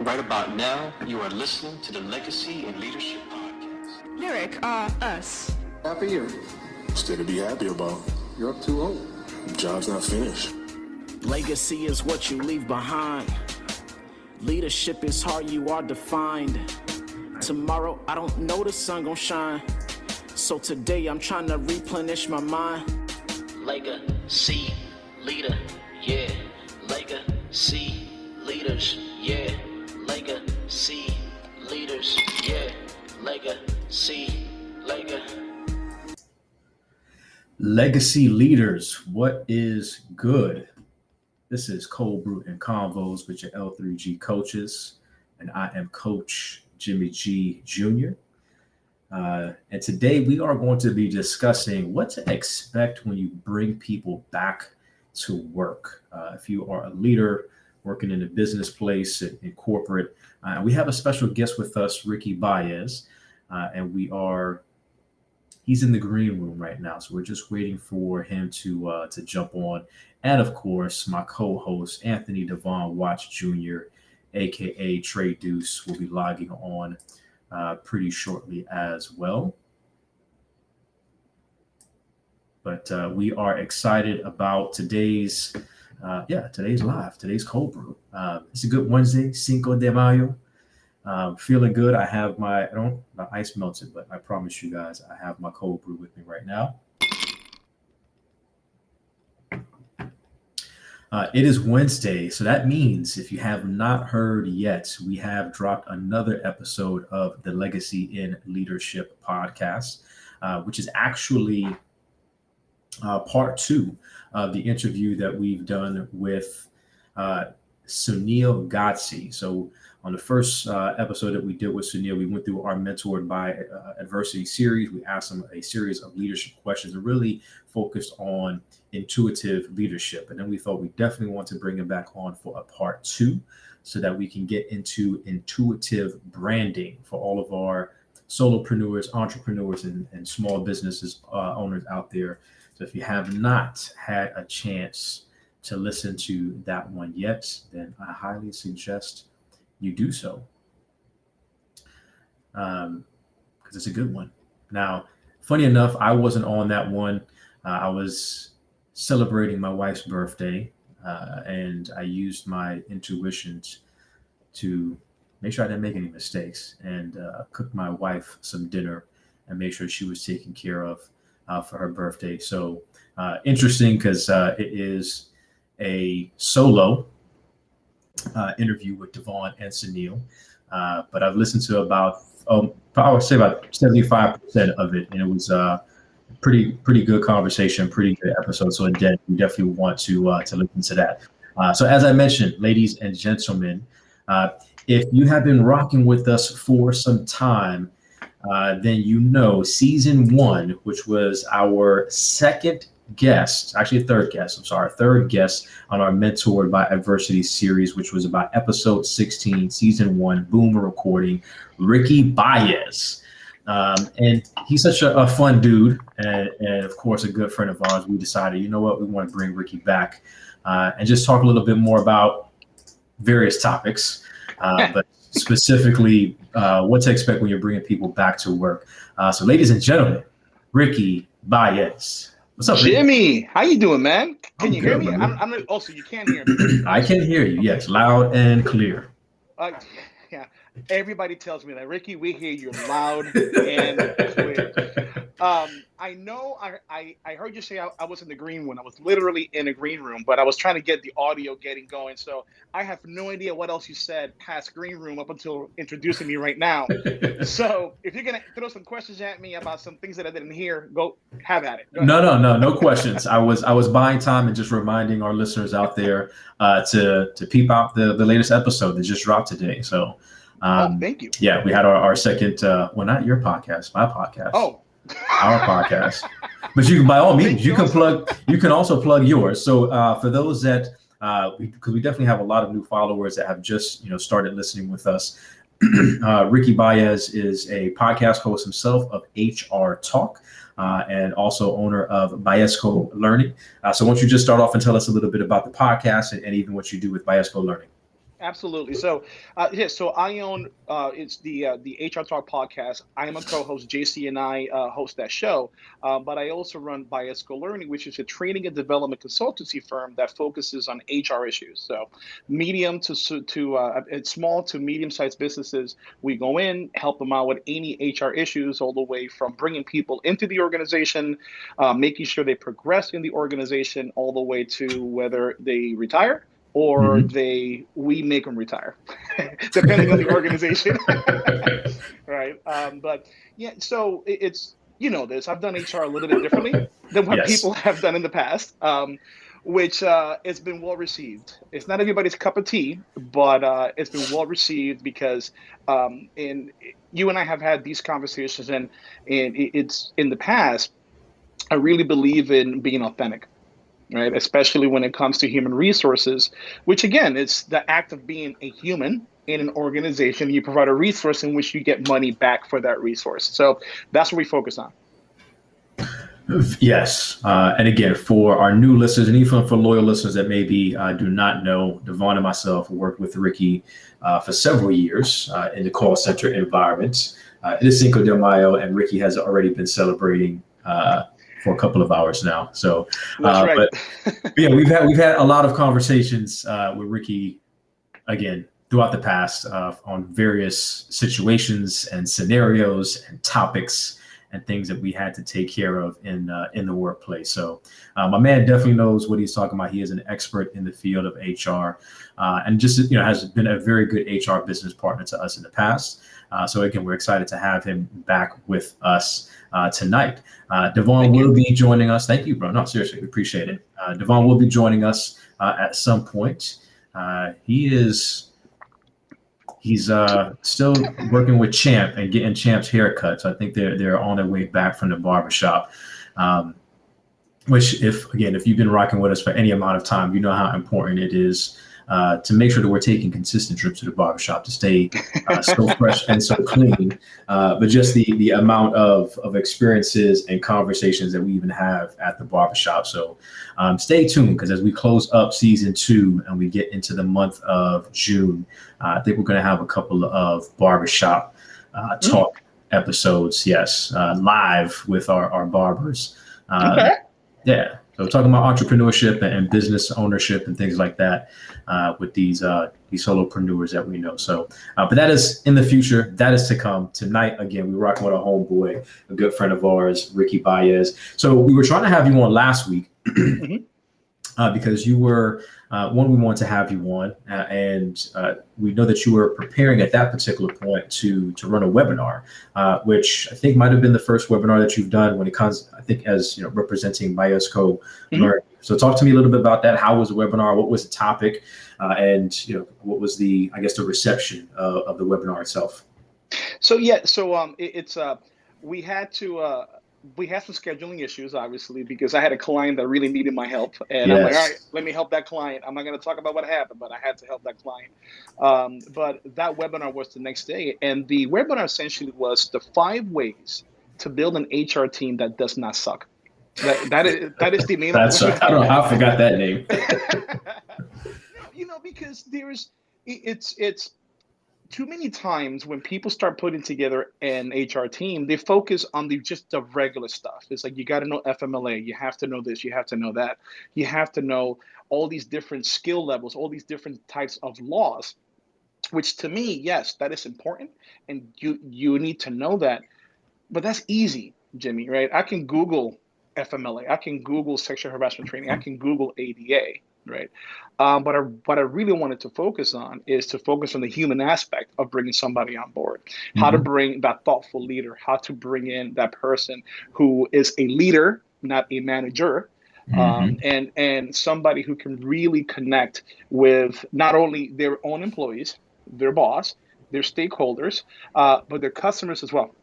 Right about now, you are listening to the Legacy and Leadership Podcast. Lyric, us. Happy year. Still to be happy about. You're up too old. Job's not finished. Legacy is what you leave behind. Leadership is how you are defined. Tomorrow, I don't know the sun gon' shine. So today, I'm trying to replenish my mind. Legacy, leader, yeah. Legacy, leaders, yeah. Legacy, leaders, yeah. Legacy. Legacy leaders, what is good? This is Cold Brew Convos with your L3G Coaches, and I am Coach Jimmy G. Jr. And today we are going to be discussing what to expect when you bring people back to work. If you are a leader working in a business place, in corporate, we have a special guest with us, Ricky Baez, and he's in the green room right now. So we're just waiting for him to jump on. And of course, my co-host, Anthony Devon Watts Jr., aka Trey Deuce, will be logging on pretty shortly as well. But we are excited about today's live, Cold Brew. It's a good Wednesday, Cinco De Mayo. Feeling good. I have my ice melted, but I promise you guys, I have my cold brew with me right now. It is Wednesday, so that means if you have not heard yet, we have dropped another episode of the Legacy in Leadership podcast, which is actually part 2 of the interview that we've done with Sunil Ghazi. So on the first episode that we did with Sunil, we went through our Mentored by Adversity series. We asked him a series of leadership questions and really focused on intuitive leadership. And then we thought we definitely want to bring him back on for a part 2 so that we can get into intuitive branding for all of our solopreneurs, entrepreneurs, and small businesses owners out there. So if you have not had a chance to listen to that one yet, then I highly suggest you do so, because it's a good one. Now, funny enough, I wasn't on that one. I was celebrating my wife's birthday, and I used my intuition to make sure I didn't make any mistakes, and cook my wife some dinner and make sure she was taken care of for her birthday. So interesting, because it is a solo interview with Devon and Sunil, but I've listened to I would say about 75% of it, and it was pretty good conversation, pretty good episode. So again, we definitely want to listen to that. So as I mentioned, ladies and gentlemen, if you have been rocking with us for some time, then you know season 1, which was our third guest on our Mentored by Adversity series, which was about episode 16, season 1, Boomer recording, Ricky Baez. And he's such a fun dude, and of course, a good friend of ours. We decided, you know what, we want to bring Ricky back and just talk a little bit more about various topics, but specifically what to expect when you're bringing people back to work. So ladies and gentlemen, Ricky Baez. What's up, Jimmy? Ricky? How you doing, man? Can you hear me? I'm also, you can hear me. I can hear you. Yes, loud and clear. Yeah. Everybody tells me that, Ricky, we hear you loud and clear. I know I heard you say I was in the green room. I was literally in a green room, but I was trying to get the audio going. So I have no idea what else you said past green room up until introducing me right now. So if you're going to throw some questions at me about some things that I didn't hear, go have at it. No questions. I was buying time and just reminding our listeners out there to peep out the latest episode that just dropped today. So thank you. Yeah, we had our second, well, not your podcast, my podcast. Oh. Our podcast, but you can, by all means, you can also plug yours. So for those that, because we definitely have a lot of new followers that have just started listening with us. Ricky Baez is a podcast host himself of HR Talk, and also owner of Baezco Learning. So why don't you just start off and tell us a little bit about the podcast and even what you do with Baezco Learning? Absolutely. So, so I own it's the HR Talk podcast. I am a co-host. JC and I host that show, but I also run Biasco Learning, which is a training and development consultancy firm that focuses on HR issues. So, medium to small to medium-sized businesses, we go in, help them out with any HR issues, all the way from bringing people into the organization, making sure they progress in the organization, all the way to whether they retire or Mhm. we make them retire, depending on the organization. Right. But yeah, so it's, this, I've done HR a little bit differently than what Yes. people have done in the past, which it's been well received. It's not everybody's cup of tea, but it's been well received because and you and I have had these conversations, and it's in the past. I really believe in being authentic, right? Especially when it comes to human resources, which again, it's the act of being a human in an organization. You provide a resource in which you get money back for that resource. So that's what we focus on. Yes. And again, for our new listeners and even for loyal listeners that maybe do not know, Devon and myself worked with Ricky for several years in the call center environment. It is Cinco de Mayo, and Ricky has already been celebrating for a couple of hours now. So, That's right. but yeah, we've had a lot of conversations with Ricky again throughout the past on various situations and scenarios and topics and things that we had to take care of in the workplace. So my man definitely knows what he's talking about. He is an expert in the field of HR, and just has been a very good HR business partner to us in the past. So again, we're excited to have him back with us tonight. Devon will be joining us. Thank you, bro. No, seriously, we appreciate it. Devon will be joining us at some point. He's still working with Champ and getting Champ's haircut. So I think they're on their way back from the barbershop. Which if you've been rocking with us for any amount of time, you know how important it is to make sure that we're taking consistent trips to the barbershop to stay so fresh and so clean. But just the amount of experiences and conversations that we even have at the barbershop. So stay tuned, because as we close up season 2 and we get into the month of June, I think we're going to have a couple of barbershop talk episodes. Yes, live with our barbers. Okay. Yeah. So talking about entrepreneurship and business ownership and things like that with these solopreneurs that we know. So, but that is in the future. That is to come. Tonight, again, we're rocking with a homeboy, a good friend of ours, Ricky Baez. So we were trying to have you on last week because you were one we wanted to have you on, and we know that you were preparing at that particular point to run a webinar, which I think might have been the first webinar that you've done when it comes, I think, as representing Biasco Learning. So talk to me a little bit about that. How was the webinar? What was the topic? And what was the reception of the webinar itself? So it's we had to. We had some scheduling issues, obviously, because I had a client that really needed my help. And I'm like, all right, Yes. let me help that client. I'm not going to talk about what happened, but I had to help that client. But that webinar was the next day. And the webinar essentially was the 5 ways to build an HR team that does not suck. That is the name of the webinar. I don't know. I forgot that name. No, because it's too many times when people start putting together an HR team, they focus on just the regular stuff. It's like, you got to know FMLA, you have to know this, you have to know that, you have to know all these different skill levels, all these different types of laws, which to me, yes, that is important, and you need to know that. But that's easy, Jimmy, right? I can Google FMLA, I can Google sexual harassment training, I can Google ADA, right? But what I really wanted to focus on is to focus on the human aspect of bringing somebody on board, how to bring that thoughtful leader, how to bring in that person who is a leader, not a manager, and somebody who can really connect with not only their own employees, their boss, their stakeholders, but their customers as well,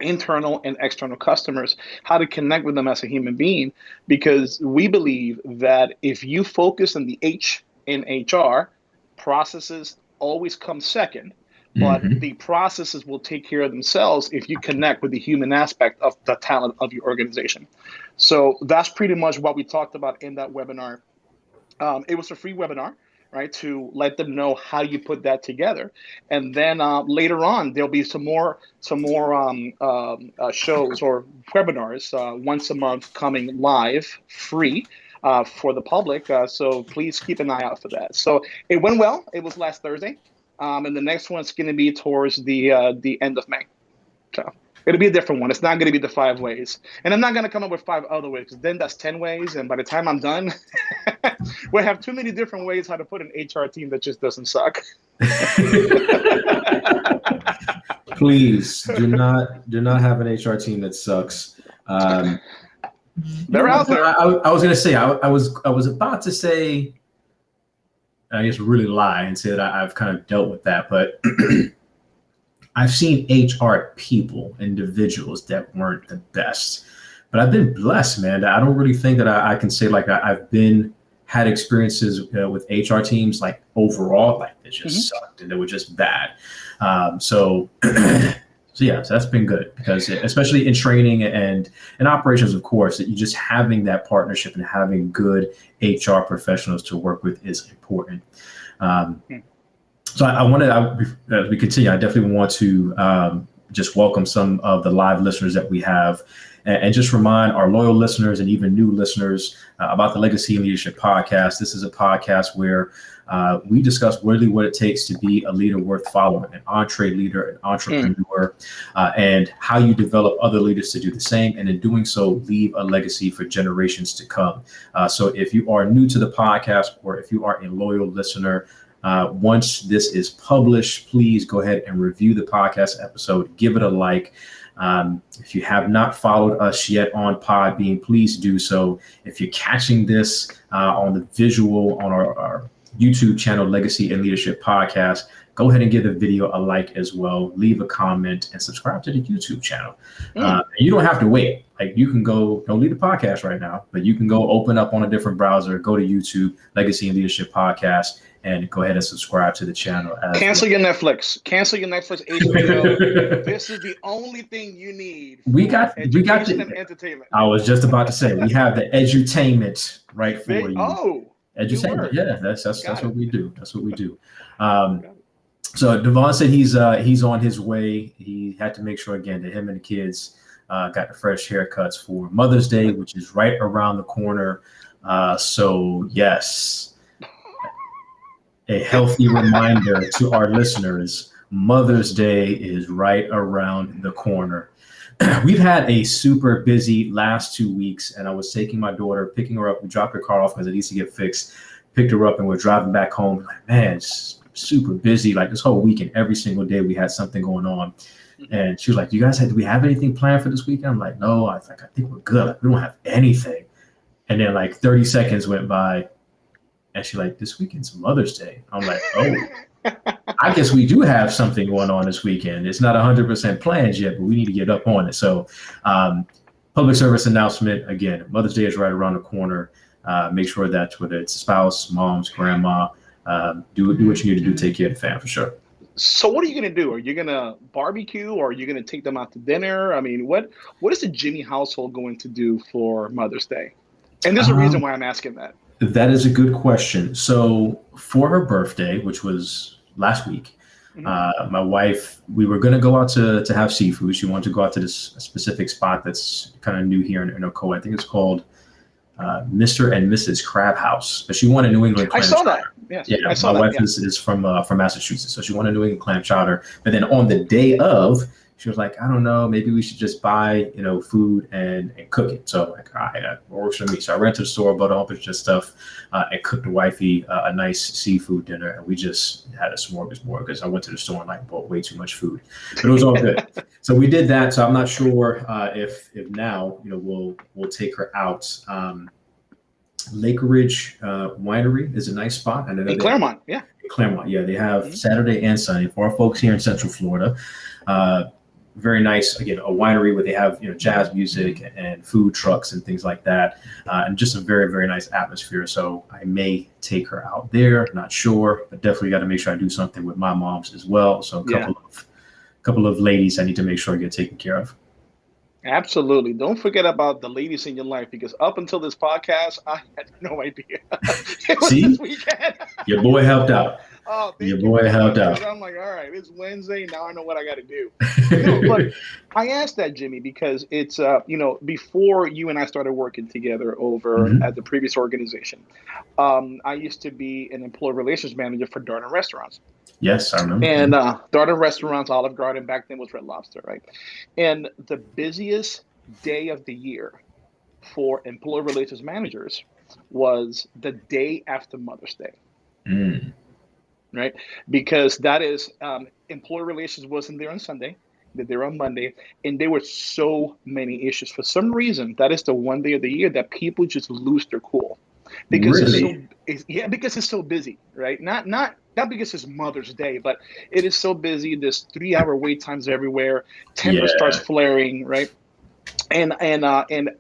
internal and external customers, how to connect with them as a human being, because we believe that if you focus on the H in HR, processes always come second, but the processes will take care of themselves if you connect with the human aspect of the talent of your organization. So that's pretty much what we talked about in that webinar. It was a free webinar. right? To let them know how you put that together. And then later on, there'll be some more shows or webinars once a month coming live, free for the public. So please keep an eye out for that. So it went well. It was last Thursday, and the next one's going to be towards the end of May. So it'll be a different one. It's not going to be the 5 ways. And I'm not going to come up with 5 other ways, because then that's 10 ways. And by the time I'm done, we'll have too many different ways how to put an HR team that just doesn't suck. Please do not have an HR team that sucks. They're out there. I was going to say, I was about to say, I guess really lie and say that I've kind of dealt with that, but I've seen HR people, individuals that weren't the best, but I've been blessed, man. I don't really think that I can say like I've had experiences with HR teams like overall, like they just sucked and they were just bad. So yeah, so that's been good, because especially in training and operations, of course, that you just having that partnership and having good HR professionals to work with is important. So I wanted, as we continue, I definitely want to just welcome some of the live listeners that we have, and just remind our loyal listeners and even new listeners about the Legacy and Leadership Podcast. This is a podcast where we discuss really what it takes to be a leader worth following, an entree leader, an entrepreneur, and how you develop other leaders to do the same, and in doing so, leave a legacy for generations to come. So if you are new to the podcast, or if you are a loyal listener, once this is published, please go ahead and review the podcast episode, give it a like. If you have not followed us yet on Podbean, please do so. If you're catching this on the visual on our YouTube channel, Legacy and Leadership Podcast, go ahead and give the video a like as well. Leave a comment and subscribe to the YouTube channel. You don't have to wait. Like, you can don't leave the podcast right now, but you can go open up on a different browser, go to YouTube, Legacy and Leadership Podcast, and go ahead and subscribe to the channel. Cancel your Netflix. Cancel your Netflix, HBO. This is the only thing you need. We got and entertainment. I was just about to say, we have the edutainment right for you. Oh, edutainment. Yeah, that's what we do. That's what we do. So Devon said he's on his way. He had to make sure again that him and the kids got the fresh haircuts for Mother's Day, which is right around the corner. So yes. A healthy reminder to our listeners, Mother's Day is right around the corner. We've had a super busy last 2 weeks, and I was taking my daughter, picking her up. We dropped her car off because it needs to get fixed, picked her up, and we're driving back home. Like, man, it's super busy. Like this whole weekend, every single day we had something going on. And she was like, do we have anything planned for this weekend? I'm like, no, I think we're good. Like, we don't have anything. And then like 30 seconds went by. And she's like, this weekend's Mother's Day. I'm like, oh, I guess we do have something going on this weekend. It's not 100% planned yet, but we need to get up on it. So public service announcement, again, Mother's Day is right around the corner. Make sure that whether it's spouse, moms, grandma, do what you need to do, take care of the fam for sure. So what are you going to do? Are you going to barbecue, or are you going to take them out to dinner? I mean, what is the Jimmy household going to do for Mother's Day? And there's a reason why I'm asking that. That is a good question. So for her birthday, which was last week, my wife, we were going to go out to have seafood. She wanted to go out to this specific spot that's kind of new here in Ocoee. I think it's called Mr. and Mrs. Crab House. But she wanted New England clam chowder. I saw that. Yes, yeah, I saw my wife is from Massachusetts, so she wanted New England clam chowder. But then on the day of, she was like, I don't know, maybe we should just buy, food and cook it. So like, all right, that works for me. So I ran to the store, bought a whole bunch of stuff, and cooked the wifey a nice seafood dinner. And we just had a smorgasbord because I went to the store and bought way too much food, but it was all good. So we did that. So I'm not sure if now, we'll take her out. Lake Ridge Winery is a nice spot. I know in Claremont, yeah. Claremont, yeah. They have Saturday and Sunday for our folks here in Central Florida. Very nice, again, a winery where they have jazz music and food trucks and things like that, and just a very, very nice atmosphere. So I may take her out there, not sure, but definitely got to make sure I do something with my moms as well. So a couple of ladies I need to make sure I get taken care of. Absolutely. Don't forget about the ladies in your life, because up until this podcast, I had no idea. It was this weekend. Your boy helped out. Oh, thank Your you boy very helped much. out. Because I'm like, all right, it's Wednesday. Now I know what I got to do. No, but I asked that, Jimmy, because it's, before you and I started working together over Mhm. at the previous organization, I used to be an employee relations manager for Darden Restaurants. Yes, I remember. And Darden Restaurants, Olive Garden, back then was Red Lobster, right? And the busiest day of the year for employee relations managers was the day after Mother's Day, Mm. right? Because that is employee relations wasn't there on Sunday, they're there on Monday, and there were so many issues. For some reason, that is the one day of the year that people just lose their cool because Really? because it's so busy, right? Not because it's Mother's Day, but it is so busy. There's 3 hour wait times everywhere. Temper starts Yeah. flaring, right? And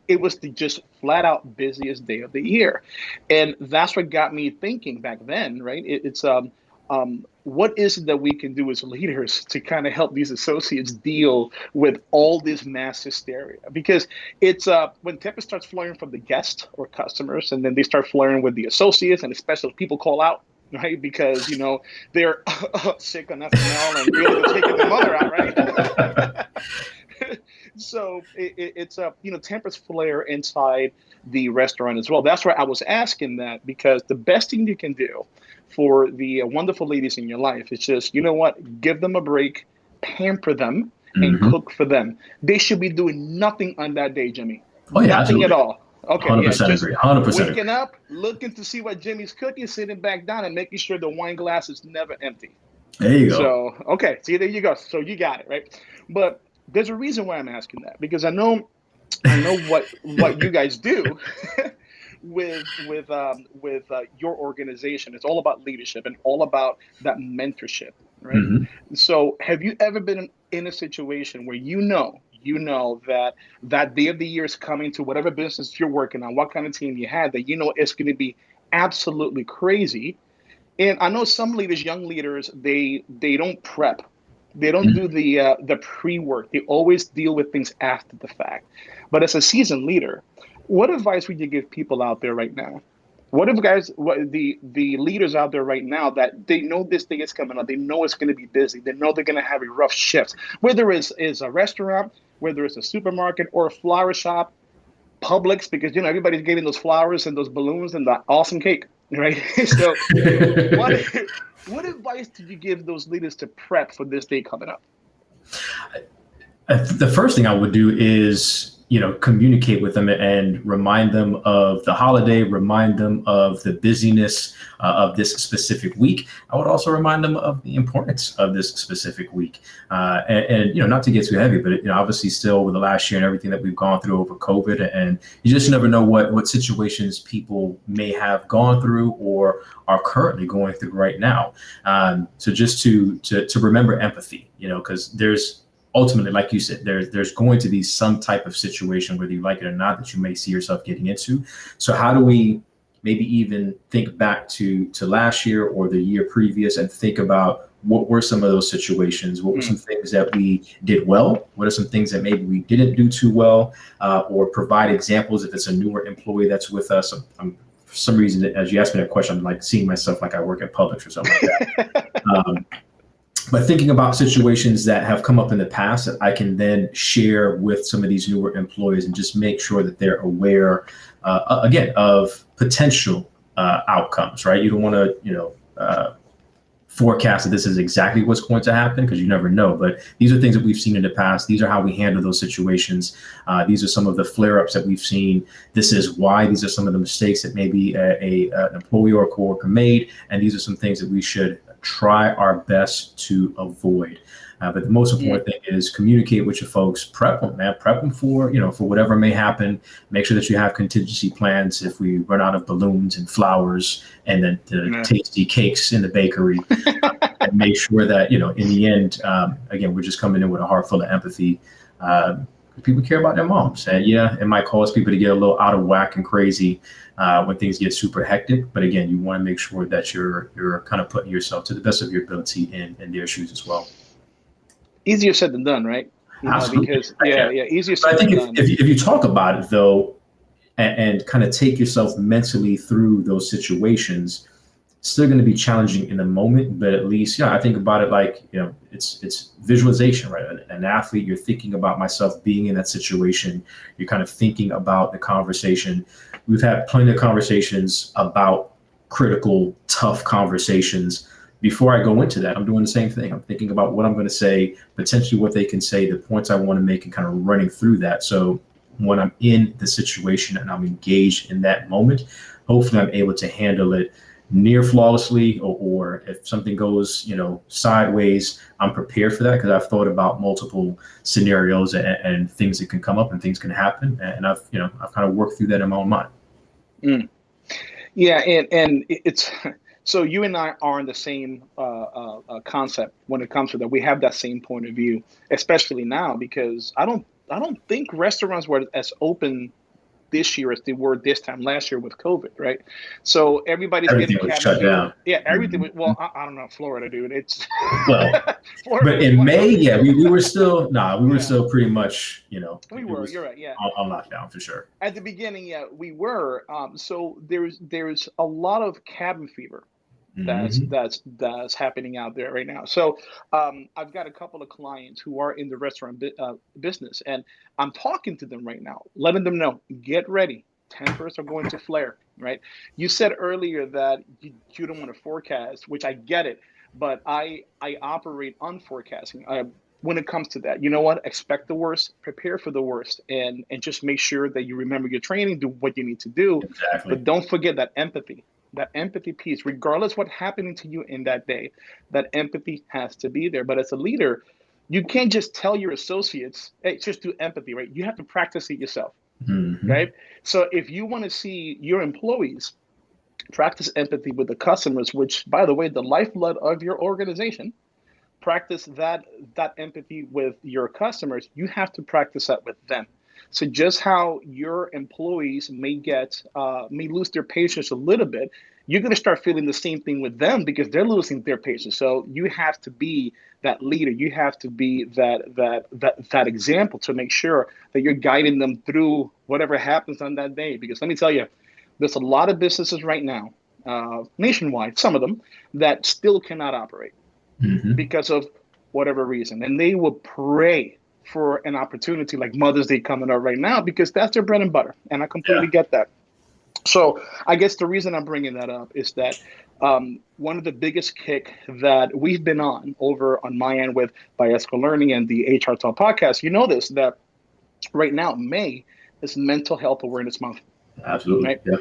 it was the just flat out busiest day of the year, and that's what got me thinking back then, right? It's what is it that we can do as leaders to kind of help these associates deal with all this mass hysteria? Because it's when tempers starts flaring from the guests or customers, and then they start flaring with the associates, and especially if people call out, right? Because they're sick on FML and really they're taking the mother out, right? So it's tempers flare inside the restaurant as well. That's why I was asking that, because the best thing you can do for the wonderful ladies in your life is just, you know what, give them a break, pamper them, and Hmm. cook for them. They should be doing nothing on that day, Jimmy. Oh yeah, Nothing at absolutely. all. Okay, yeah, 100% just agree. 100% agree. waking up, looking to see what Jimmy's cooking, sitting back down, and making sure the wine glass is never empty. There you go. So, okay, see, there you go. So you got it, right? But there's a reason why I'm asking that, because I know what you guys do with your organization. It's all about leadership and all about that mentorship, right? Hmm. So, have you ever been in a situation where you know that day of the year is coming to whatever business you're working on, what kind of team you had, that it's going to be absolutely crazy, and I know some leaders, young leaders, they don't prep. They don't do the pre-work. They always deal with things after the fact. But as a seasoned leader, what advice would you give people out there right now? What the leaders out there right now, that they know this thing is coming up, they know it's going to be busy, they know they're going to have a rough shift, whether it's a restaurant, whether it's a supermarket or a flower shop, Publix, because everybody's getting those flowers and those balloons and that awesome cake, right? So, what what advice did you give those leaders to prep for this day coming up? The first thing I would do is, communicate with them and remind them of the holiday, remind them of the busyness of this specific week. I would also remind them of the importance of this specific week. And not to get too heavy, but, obviously still with the last year and everything that we've gone through over COVID, and you just never know what situations people may have gone through or are currently going through right now. So just to remember empathy, because there's, ultimately, like you said, there's going to be some type of situation, whether you like it or not, that you may see yourself getting into. So how do we maybe even think back to last year or the year previous and think about what were some of those situations? What were some things that we did well? What are some things that maybe we didn't do too well? Or provide examples if it's a newer employee that's with us. For some reason, as you asked me that question, I'm like seeing myself like I work at Publix or something like that. But thinking about situations that have come up in the past that I can then share with some of these newer employees and just make sure that they're aware, again, of potential outcomes, right? You don't want to, forecast that this is exactly what's going to happen, because you never know. But these are things that we've seen in the past. These are how we handle those situations. These are some of the flare-ups that we've seen. This is why. These are some of the mistakes that maybe an employee or a coworker made, and these are some things that we should try our best to avoid. But the most important thing is communicate with your folks, prep them, man, prep them for whatever may happen. Make sure that you have contingency plans if we run out of balloons and flowers and then the tasty cakes in the bakery. And make sure that, in the end, again, we're just coming in with a heart full of empathy. People care about their moms. And yeah, it might cause people to get a little out of whack and crazy when things get super hectic. But again, you want to make sure that you're kind of putting yourself to the best of your ability in their shoes as well. Easier said than done, right? Absolutely. Because easier But I said think than done. if you talk about it though, and kind of take yourself mentally through those situations, still going to be challenging in the moment, but at least, I think about it like, it's visualization, right? An athlete, you're thinking about myself being in that situation. You're kind of thinking about the conversation. We've had plenty of conversations about critical, tough conversations. Before I go into that, I'm doing the same thing. I'm thinking about what I'm going to say, potentially what they can say, the points I want to make, and kind of running through that. So when I'm in the situation and I'm engaged in that moment, hopefully I'm able to handle it near flawlessly, or if something goes, sideways, I'm prepared for that because I've thought about multiple scenarios and things that can come up and things can happen. And I've kind of worked through that in my own mind. Mm. Yeah, and it's so you and I are in the same concept when it comes to that. We have that same point of view, especially now because I don't think restaurants were as open this year as they were this time last year with COVID, right? So everybody's Everything getting was cabin shut fever. down. Yeah, everything. Well, I don't know, Florida, dude. It's Well, Florida but was in wide May, open. we were still, we were Yeah, still pretty much, we it were. was You're right. Yeah. on lockdown for sure. At the beginning, yeah, we were. So there's a lot of cabin fever Mm-hmm. that's happening out there right now. So I've got a couple of clients who are in the restaurant business, and I'm talking to them right now, letting them know, get ready. Tempers are going to flare, right? You said earlier that you don't want to forecast, which I get it, but I operate on forecasting. When it comes to that, you know what? Expect the worst, prepare for the worst, and just make sure that you remember your training, do what you need to do, Exactly. but don't forget that empathy piece, regardless what's happening to you in that day, that empathy has to be there. But as a leader, you can't just tell your associates, hey, just do empathy, right? You have to practice it yourself, Mm-hmm. right? So if you want to see your employees practice empathy with the customers, which, by the way, the lifeblood of your organization, practice that empathy with your customers, you have to practice that with them. So just how your employees may lose their patience a little bit, you're going to start feeling the same thing with them because they're losing their patience. So you have to be that leader. You have to be that example to make sure that you're guiding them through whatever happens on that day. Because let me tell you, there's a lot of businesses right now, nationwide, some of them that still cannot operate Mm-hmm. because of whatever reason. And they will pray for an opportunity like Mother's Day coming up right now because that's their bread and butter. And I completely Yeah. get that. So I guess the reason I'm bringing that up is that one of the biggest kick that we've been on over on my end with Biesco Learning and the HR Talk podcast, you know this, that right now, May is Mental Health Awareness Month, Absolutely. right? Yeah.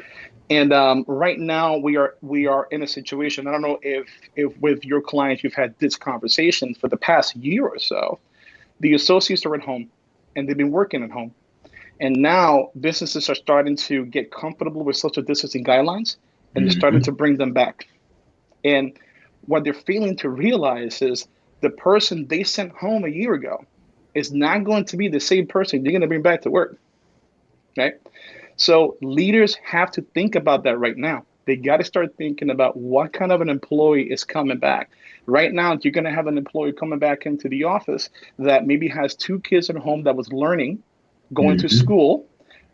And right now we are in a situation. I don't know if with your clients you've had this conversation for the past year or so. The associates are at home, and they've been working at home. And now businesses are starting to get comfortable with social distancing guidelines, and they're starting Mm-hmm. to bring them back. And what they're failing to realize is the person they sent home a year ago is not going to be the same person you're going to bring back to work, right? So leaders have to think about that right now. They got to start thinking about what kind of an employee is coming back. Right now, you're going to have an employee coming back into the office that maybe has two kids at home that was learning, going to Mm-hmm. school,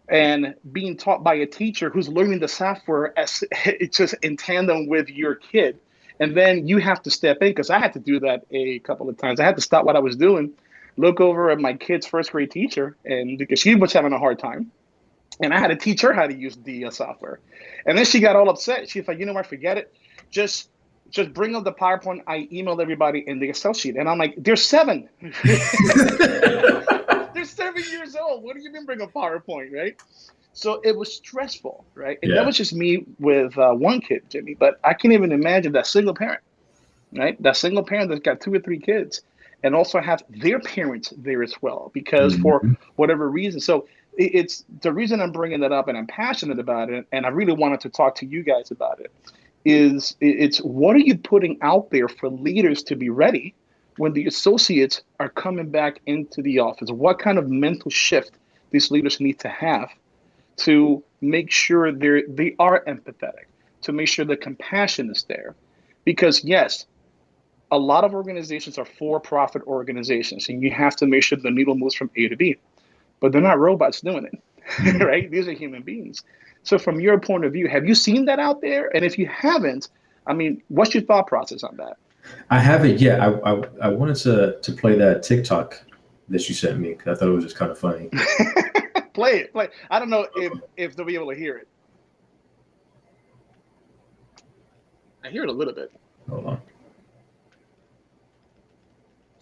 and being taught by a teacher who's learning the software as it's just in tandem with your kid. And then you have to step in because I had to do that a couple of times. I had to stop what I was doing, look over at my kid's first grade teacher, and because she was having a hard time, and I had to teach her how to use the software. And then she got all upset. She's like, you know what, forget it. Just just bring up the PowerPoint. I emailed everybody in the Excel sheet. And I'm like, they're seven. They're 7 years old. What do you mean bring a PowerPoint, right? So it was stressful, right? And that Yeah. was just me with one kid, Jimmy. But I can't even imagine that single parent, right? That single parent that's got two or three kids and also have their parents there as well because for Mm-hmm. whatever reason. So it's the reason I'm bringing that up and I'm passionate about it. And I really wanted to talk to you guys about it is it's what are you putting out there for leaders to be ready when the associates are coming back into the office? What kind of mental shift these leaders need to have to make sure they are empathetic, to make sure the compassion is there? Because yes, a lot of organizations are for-profit organizations, and you have to make sure the needle moves from A to B. But they're not robots doing it, Mm-hmm. right? These are human beings. So, from your point of view, have you seen that out there? And if you haven't, I mean, what's your thought process on that? I haven't yet. I wanted to play that TikTok that you sent me because I thought it was just kind of funny. Play it. I don't know if they'll be able to hear it. I hear it a little bit. Hold on.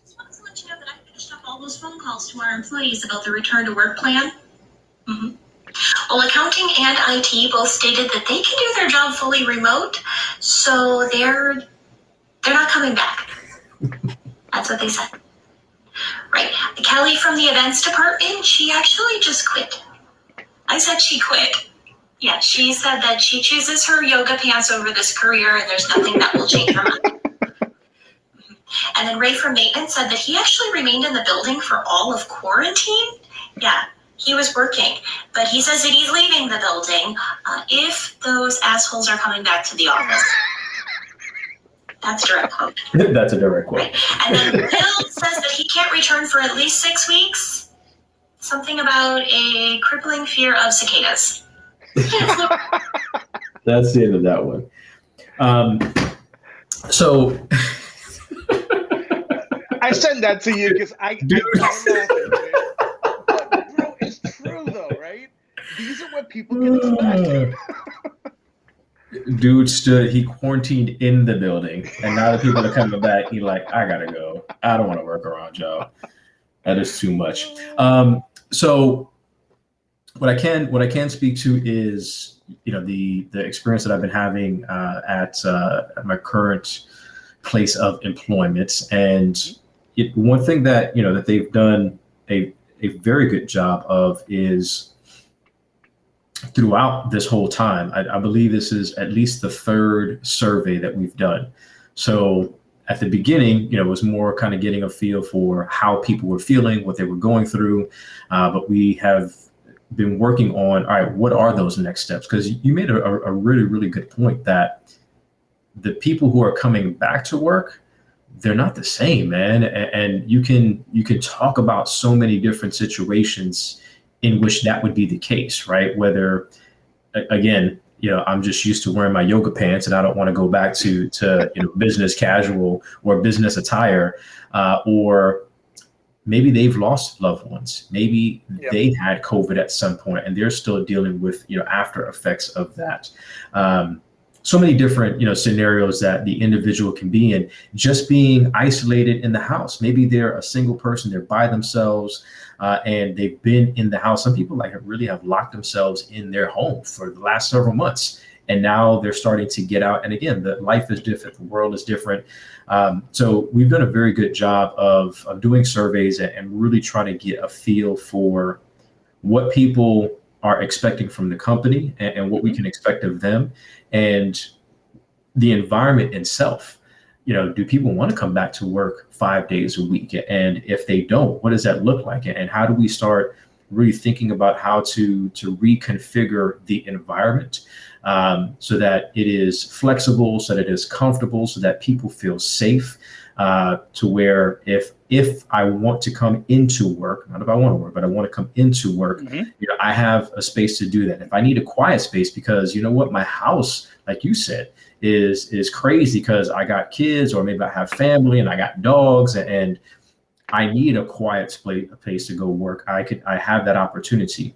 Just wanted to let you know that I finished up all those phone calls to our employees about the return to work plan. Mm-hmm. Well, accounting and IT both stated that they can do their job fully remote, so they're not coming back. That's what they said. Right. Kelly from the events department, she actually just quit. I said she quit. Yeah, she said that she chooses her yoga pants over this career and there's nothing that will change her mind. And then Ray from maintenance said that he actually remained in the building for all of quarantine. Yeah, he was working, but he says that he's leaving the building if those assholes are coming back to the office. That's a direct quote. That's a direct quote. Right. And then Bill says that he can't return for at least 6 weeks. Something about a crippling fear of cicadas. That's the end of that one. So I sent that to you because I can't laughing, man. But bro, it's true though, right? These are what people can expect. Dude he quarantined in the building, and now the people are coming back. He's like, I gotta go. I don't want to work around y'all. That is too much. So what I can speak to is, the experience that I've been having at my current place of employment, and one thing that that they've done a very good job of is throughout this whole time. I believe this is at least the third survey that we've done. So at the beginning, it was more kind of getting a feel for how people were feeling, what they were going through. But we have been working on, all right, what are those next steps? Because you made a really, really good point that the people who are coming back to work, they're not the same, man. And you can talk about so many different situations in which that would be the case, right? Whether, again, I'm just used to wearing my yoga pants and I don't want to go back to business casual or business attire, or maybe they've lost loved ones. Maybe they had COVID at some point and they're still dealing with, after effects of that. So many different, scenarios that the individual can be in, just being isolated in the house. Maybe they're a single person, they're by themselves, and they've been in the house. Some people really have locked themselves in their home for the last several months. And now they're starting to get out. And again, the life is different. The world is different. So we've done a very good job of doing surveys and really trying to get a feel for what people are expecting from the company and what we can expect of them, and the environment itself. Do people want to come back to work 5 days a week? And if they don't, what does that look like? And how do we start really thinking about how to reconfigure the environment so that it is flexible, so that it is comfortable, so that people feel safe, to where if I want to come into work, not if I want to work, but I want to come into work, I have a space to do that. If I need a quiet space, because my house, like you said, is crazy because I got kids, or maybe I have family and I got dogs, and I need a quiet place to go work. I have that opportunity.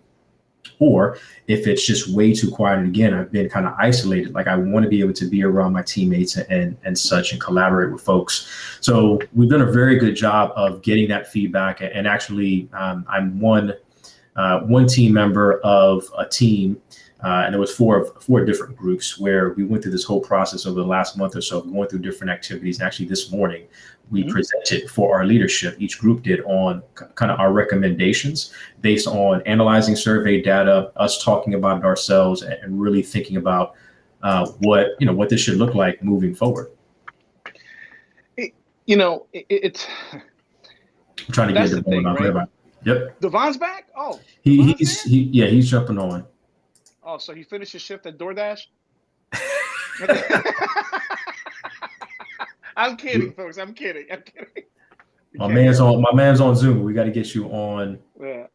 Or if it's just way too quiet, and again, I've been kind of isolated, like I want to be able to be around my teammates and such, and collaborate with folks. So we've done a very good job of getting that feedback. And actually, I'm one team member of a team, and there was four different groups where we went through this whole process over the last month or so, going through different activities. And actually this morning, we presented for our leadership, each group did, on kind of our recommendations based on analyzing survey data, us talking about it ourselves, and really thinking about what this should look like moving forward. It's I'm trying to get it going on. Right? Yep. Devon's back? Oh, he's jumping on. Oh, so he finished his shift at DoorDash? I'm kidding, folks. I'm kidding. My man's on Zoom. We got to get you on. Yeah.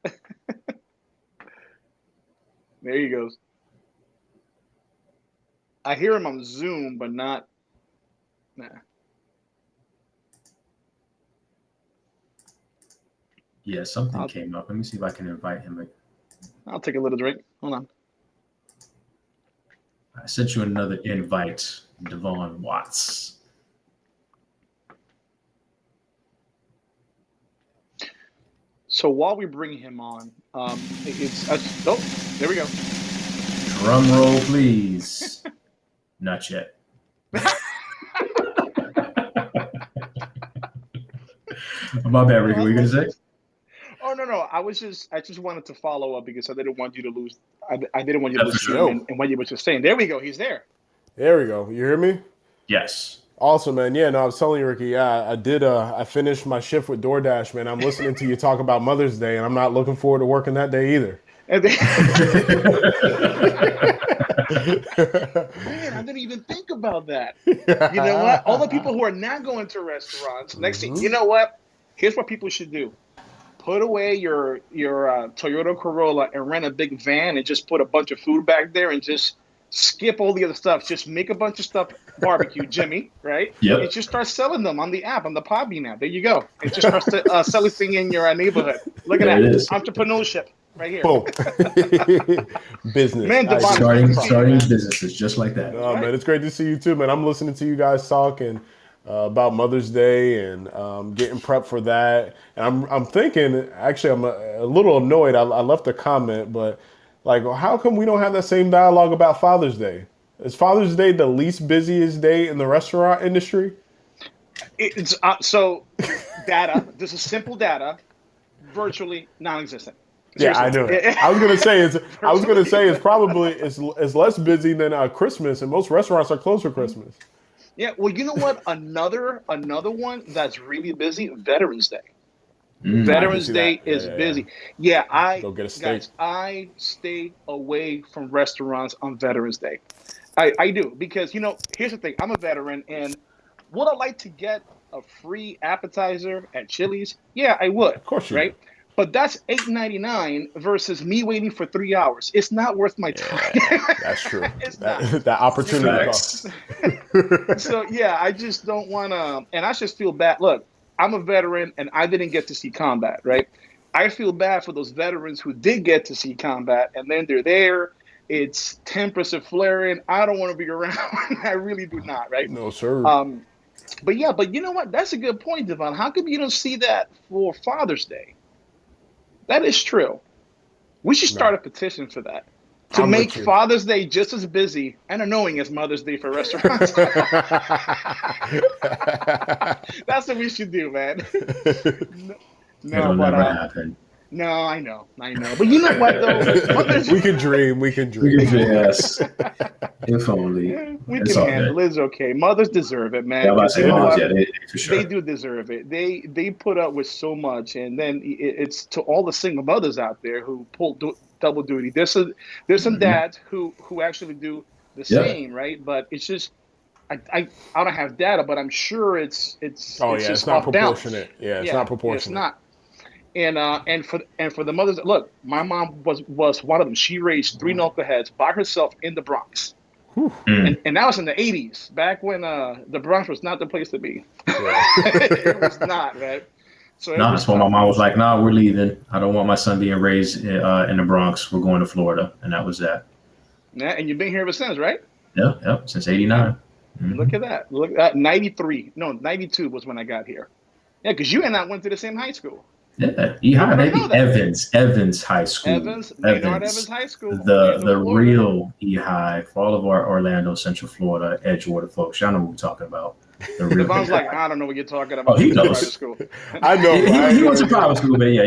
There he goes. I hear him on Zoom, but not Nah. Yeah, something came up. Let me see if I can invite him. I'll take a little drink. Hold on. I sent you another invite, Devon Watts. So while we bring him on, there we go. Drum roll, please. Not yet. My bad, Ricky. What were you gonna say? Oh no! I just wanted to follow up because I didn't want you to lose. I didn't want you to lose sure. and what you were just saying. There we go. He's there. There we go. You hear me? Yes. Awesome, man. Yeah, no, I was telling you, Ricky. Yeah, I did. I finished my shift with DoorDash, man. I'm listening to you talk about Mother's Day, and I'm not looking forward to working that day either. Man, I didn't even think about that. You know what? All the people who are not going to restaurants. Next thing, you know what? Here's what people should do. Put away your Toyota Corolla and rent a big van and just put a bunch of food back there and just skip all the other stuff. Just make a bunch of stuff barbecue, Jimmy, right? Yep. And just start selling them on the app, on the Podbean app. There you go. And just start selling things in your neighborhood. Look at that. Entrepreneurship right here. Boom. Business. Man, starting businesses just like that. Oh, man, it's great to see you too, man. I'm listening to you guys talking about Mother's Day and getting prepped for that. And I'm thinking, actually, I'm a little annoyed. I left a comment, but like, how come we don't have that same dialogue about Father's Day? Is Father's Day the least busiest day in the restaurant industry? It's so data. This is simple data, virtually non-existent. Seriously. Yeah, I know. I was gonna say it's probably it's less busy than Christmas, and most restaurants are closed for Christmas. Yeah, well, you know what? Another one that's really busy, Veterans Day. Veterans Day is busy. Yeah, go get a steak. Guys, I stay away from restaurants on Veterans Day. I do, because, here's the thing. I'm a veteran, and would I like to get a free appetizer at Chili's? Yeah, I would. Of course you right? do. But that's $8.99 versus me waiting for 3 hours. It's not worth my time. That's true. It's not. That opportunity cost. So, yeah, I just don't want to. And I just feel bad. Look, I'm a veteran, and I didn't get to see combat, right? I feel bad for those veterans who did get to see combat, and then they're there. It's temperature flaring. I don't want to be around. I really do not, right? No, sir. But you know what? That's a good point, Devon. How come you don't see that for Father's Day? That is true. We should start a petition for that. To make Father's Day just as busy and annoying as Mother's Day for restaurants. That's what we should do, man. It'll never happen. No, I know. But you know what, though? We can dream. Yes. If only. Yeah, we can handle it. It's okay. Mothers deserve it, man. They for sure. They do deserve it. They put up with so much, and then it's to all the single mothers out there who pull double duty. There's some dads who actually do the same, right? But it's just I don't have data, but I'm sure it's it's not proportionate. Yeah, it's not proportionate. It's not. And for the mothers, look, my mom was one of them. She raised 3 knuckleheads by herself in the Bronx. And that was in the 80s, back when the Bronx was not the place to be. It was not, right? So that's when my mom was like, "Nah, we're leaving. I don't want my son being raised in the Bronx. We're going to Florida," and that was that. Yeah, and you've been here ever since, right? Yeah, since '89. Look at that. Look at 93. No, 92 was when I got here. Yeah, because you and I went to the same high school. Yeah, Evans High School. Maynard Evans High School. The real E-High for all of our Orlando, Central Florida, Edgewater folks. Y'all know what we're talking about. Devon's like, I don't know what you're talking about. Oh, he knows. Private school. I know. He went to private school, but yeah,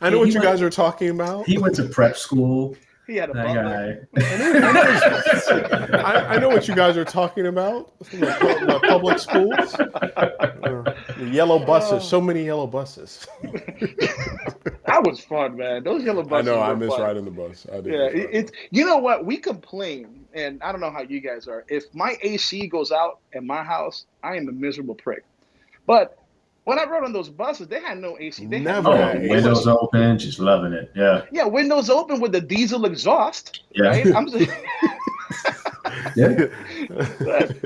I know what you guys are talking about. He went to prep school. He had a butler. I know what you guys are talking about. The public schools. The yellow buses. So many yellow buses. That was fun, man. Those yellow buses. I know. I miss riding the bus. I did. Yeah, it's you know what? We complain, and I don't know how you guys are. If my AC goes out in my house, I am a miserable prick. But when I rode on those buses, they had no AC. They Never. Windows open, just loving it. Yeah. Yeah, windows open with the diesel exhaust. Yeah. Right? I'm just... Yeah.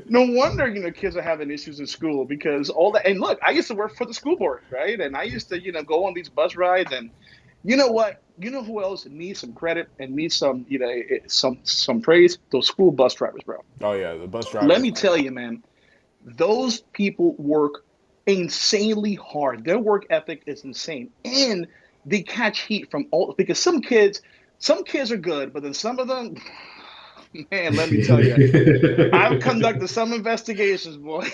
No wonder, kids are having issues in school because all that. And look, I used to work for the school board, right? And I used to, go on these bus rides. And you know what? You know who else needs some credit and needs some, some praise? Those school bus drivers, bro. Oh yeah, the bus Let drivers. me tell you, man, those people work insanely hard. Their work ethic is insane, and they catch heat from all because some kids are good, but then some of them, man, let me tell you, I've conducted some investigations, boy,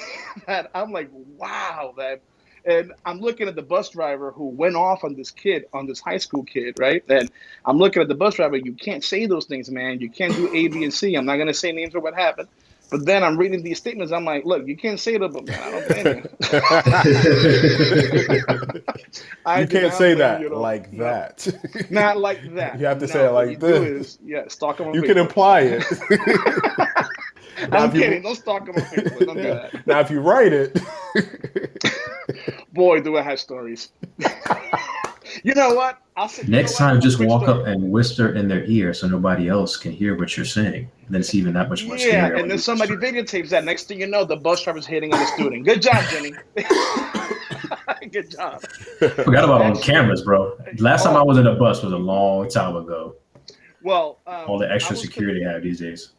that I'm like, wow, man. And I'm looking at the bus driver who went off on this kid, on this high school kid, right? And I'm looking at the bus driver. You can't say those things, man. You can't do A, B, and C. I'm not going to say names or what happened. But then I'm reading these statements. I'm like, look, you can't say that, but man, I don't blame you. You can't say that like that. Not like that. You have to say it like this. Stalk them on You Facebook. can imply it. I'm kidding. Don't stalk them on Facebook. Don't do that. Now, if you write it. Boy, do I have stories. You know what? Next time, just walk up and whisper in their ear so nobody else can hear what you're saying. And then it's even that much more scarier. Yeah, and then somebody videotapes that. Next thing you know, the bus driver's hitting on the student. Good job, Jenny. Good job. Forgot about all the cameras, bro. Last time I was in a bus was a long time ago. Well, all the extra security they have these days.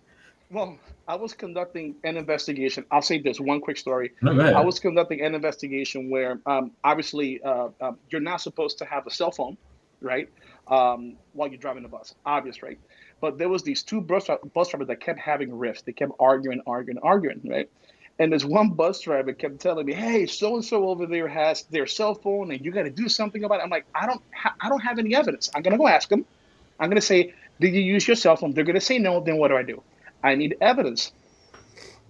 Well, I was conducting an investigation. I'll say this one quick story. No, go ahead. I was conducting an investigation where obviously you're not supposed to have a cell phone, right? While you're driving the bus, obvious, right? But there was these two bus drivers that kept having rifts. They kept arguing, right? And this one bus driver kept telling me, "Hey, so and so over there has their cell phone, and you got to do something about it." I'm like, I don't have any evidence. I'm gonna go ask them. I'm gonna say, "Did you use your cell phone?" They're gonna say no. Then what do? I need evidence.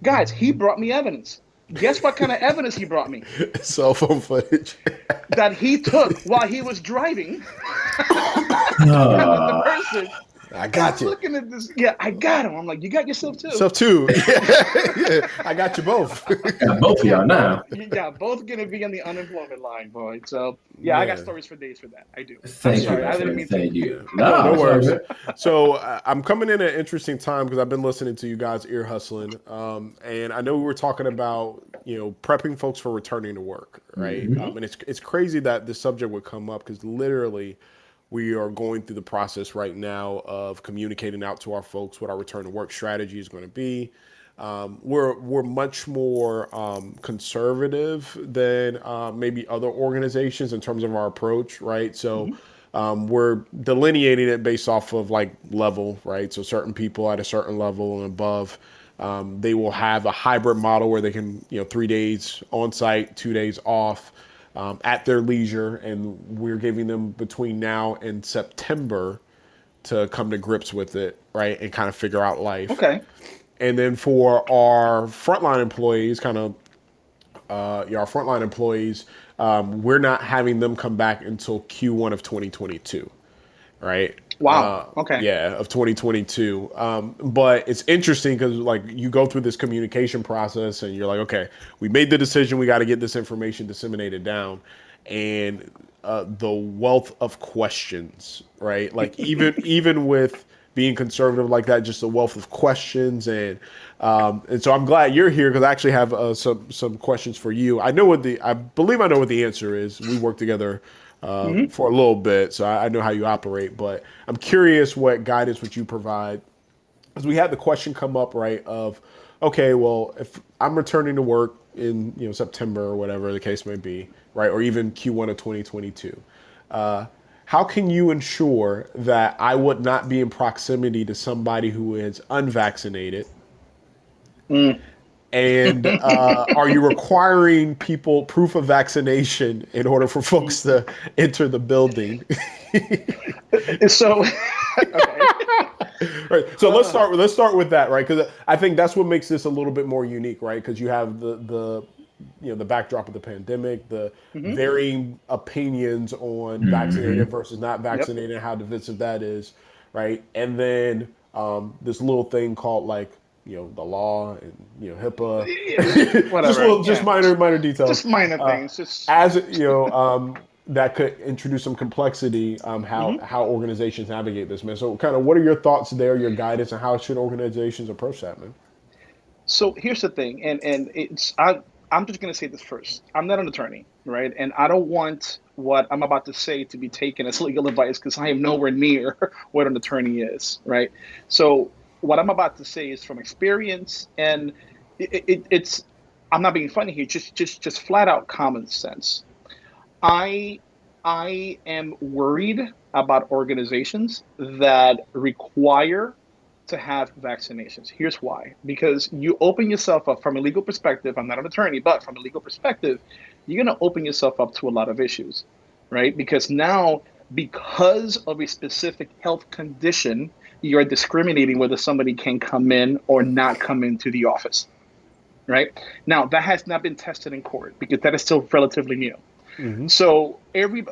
Guys, he brought me evidence. Guess what kind of evidence he brought me? Cell phone footage. That he took while he was driving. The person. I got you. Looking at this. Yeah, I got him. I'm like, you got yourself too. Yourself too. Yeah. I got you both. Got both of y'all now. Yeah, both going to be on the unemployment line, boy. So, yeah, I got stories for days for that. I do. Thank you. No worries. So I'm coming in at an interesting time because I've been listening to you guys ear hustling. And I know we were talking about, prepping folks for returning to work, right? Mm-hmm. And it's crazy that this subject would come up because literally we are going through the process right now of communicating out to our folks what our return to work strategy is going to be. We're much more conservative than maybe other organizations in terms of our approach, right? So we're delineating it based off of level, right? So certain people at a certain level and above, they will have a hybrid model where they can, 3 days on site, 2 days off. At their leisure, and we're giving them between now and September to come to grips with it, right, and kind of figure out life. Okay. And then for our frontline employees, we're not having them come back until Q1 of 2022, right? Wow. Okay. Yeah, of 2022. But it's interesting because you go through this communication process and you're like, okay, we made the decision. We got to get this information disseminated down. And the wealth of questions, right? Even with being conservative like that, just the wealth of questions. And so I'm glad you're here because I actually have some questions for you. I believe I know what the answer is. We work together for a little bit, so I know how you operate, but I'm curious what guidance would you provide? Because we had the question come up, right, of, okay, well, if I'm returning to work in September or whatever the case may be, right, or even Q1 of 2022, how can you ensure that I would not be in proximity to somebody who is unvaccinated? And are you requiring people proof of vaccination in order for folks to enter the building? So, okay. Right. So let's start with that, right? Because I think that's what makes this a little bit more unique, right? Because you have the backdrop of the pandemic, the varying opinions on vaccinated versus not vaccinated, and how divisive that is, right? And then this little thing called the law and HIPAA, whatever. just minor details, just minor things. Just as that could introduce some complexity. How organizations navigate this, man. So, kind of, what are your thoughts there? Your guidance, and how should organizations approach that, man? So here's the thing, and I'm just gonna say this first. I'm not an attorney, right? And I don't want what I'm about to say to be taken as legal advice because I am nowhere near what an attorney is, right? So what I'm about to say is from experience, and it's I'm not being funny here, just flat out common sense. I I am worried about organizations that require to have vaccinations. Here's why. Because you open yourself up from a legal perspective. I'm not an attorney, but from a legal perspective, you're going to open yourself up to a lot of issues, right? Because now, because of a specific health condition, you're discriminating whether somebody can come in or not come into the office, right? Now, that has not been tested in court because that is still relatively new. So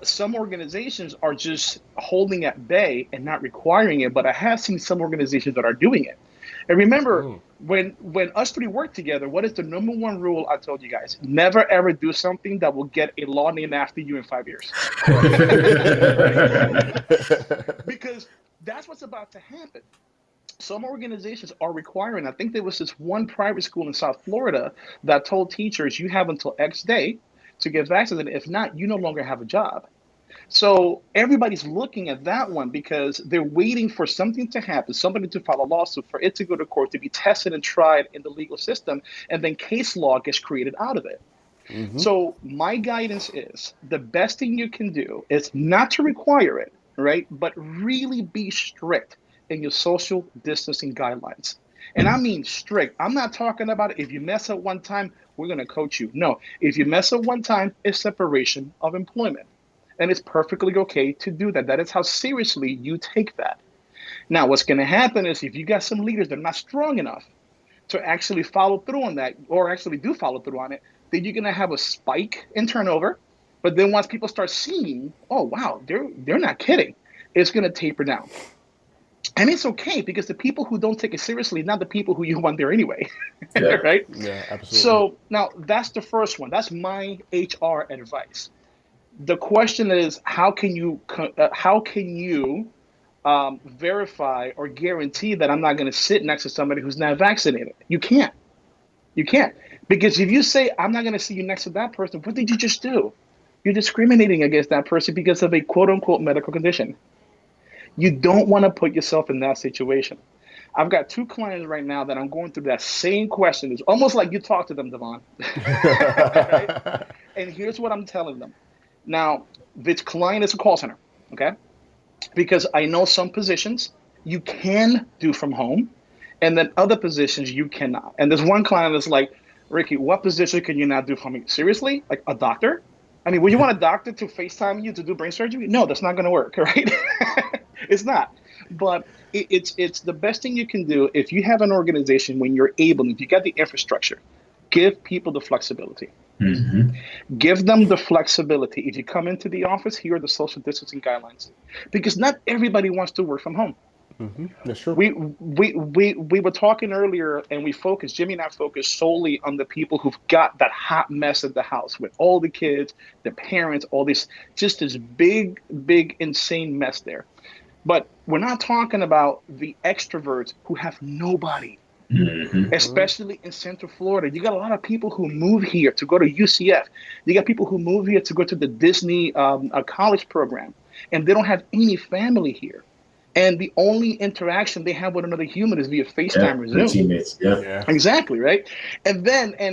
some organizations are just holding at bay and not requiring it, but I have seen some organizations that are doing it. And remember, when us three work together, what is the number one rule I told you guys? Never ever do something that will get a law named after you in 5 years. Because that's what's about to happen. Some organizations are requiring, I think there was this one private school in South Florida that told teachers you have until X day to get vaccinated. If not, you no longer have a job. So everybody's looking at that one because they're waiting for something to happen, somebody to file a lawsuit, for it to go to court, to be tested and tried in the legal system, and then case law gets created out of it. So my guidance is the best thing you can do is not to require it, right? But really be strict in your social distancing guidelines. And I mean strict. I'm not talking about if you mess up one time, we're going to coach you. No, if you mess up one time, it's separation of employment. And it's perfectly okay to do that. That is how seriously you take that. Now, what's going to happen is if you got some leaders that are not strong enough to actually follow through on that, or actually do follow through on it, then you're going to have a spike in turnover. But then once people start seeing, oh, wow, they're not kidding, it's going to taper down. And it's okay because the people who don't take it seriously are not the people who you want there anyway. Yeah. Right? Yeah, absolutely. So now that's the first one. That's my HR advice. The question is, how can you verify or guarantee that I'm not going to sit next to somebody who's not vaccinated? You can't. You can't. Because if you say, I'm not going to see you next to that person, what did you just do? You're discriminating against that person because of a quote unquote medical condition. You don't want to put yourself in that situation. I've got two clients right now that I'm going through that same question. It's almost like you talk to them, Devon. Right? And here's what I'm telling them. Now, this client is a call center, okay? Because I know some positions you can do from home, and then other positions you cannot. And there's one client that's like, Ricky, what position can you not do from me? Seriously? Like a doctor? I mean, would you want a doctor to FaceTime you to do brain surgery? No, that's not going to work, right? It's not. But it's the best thing you can do if you have an organization when you're able, if you got the infrastructure, give people the flexibility. Give them the flexibility. If you come into the office, here are the social distancing guidelines. Because not everybody wants to work from home. That's true. We were talking earlier, and Jimmy and I focused solely on the people who've got that hot mess at the house with all the kids, the parents, all this, just this big, insane mess there. But we're not talking about the extroverts who have nobody, especially in Central Florida. You got a lot of people who move here to go to UCF. You got people who move here to go to the Disney college program, and they don't have any family here. And the only interaction they have with another human is via FaceTime or Zoom. Teammates. Yeah. Exactly, right? And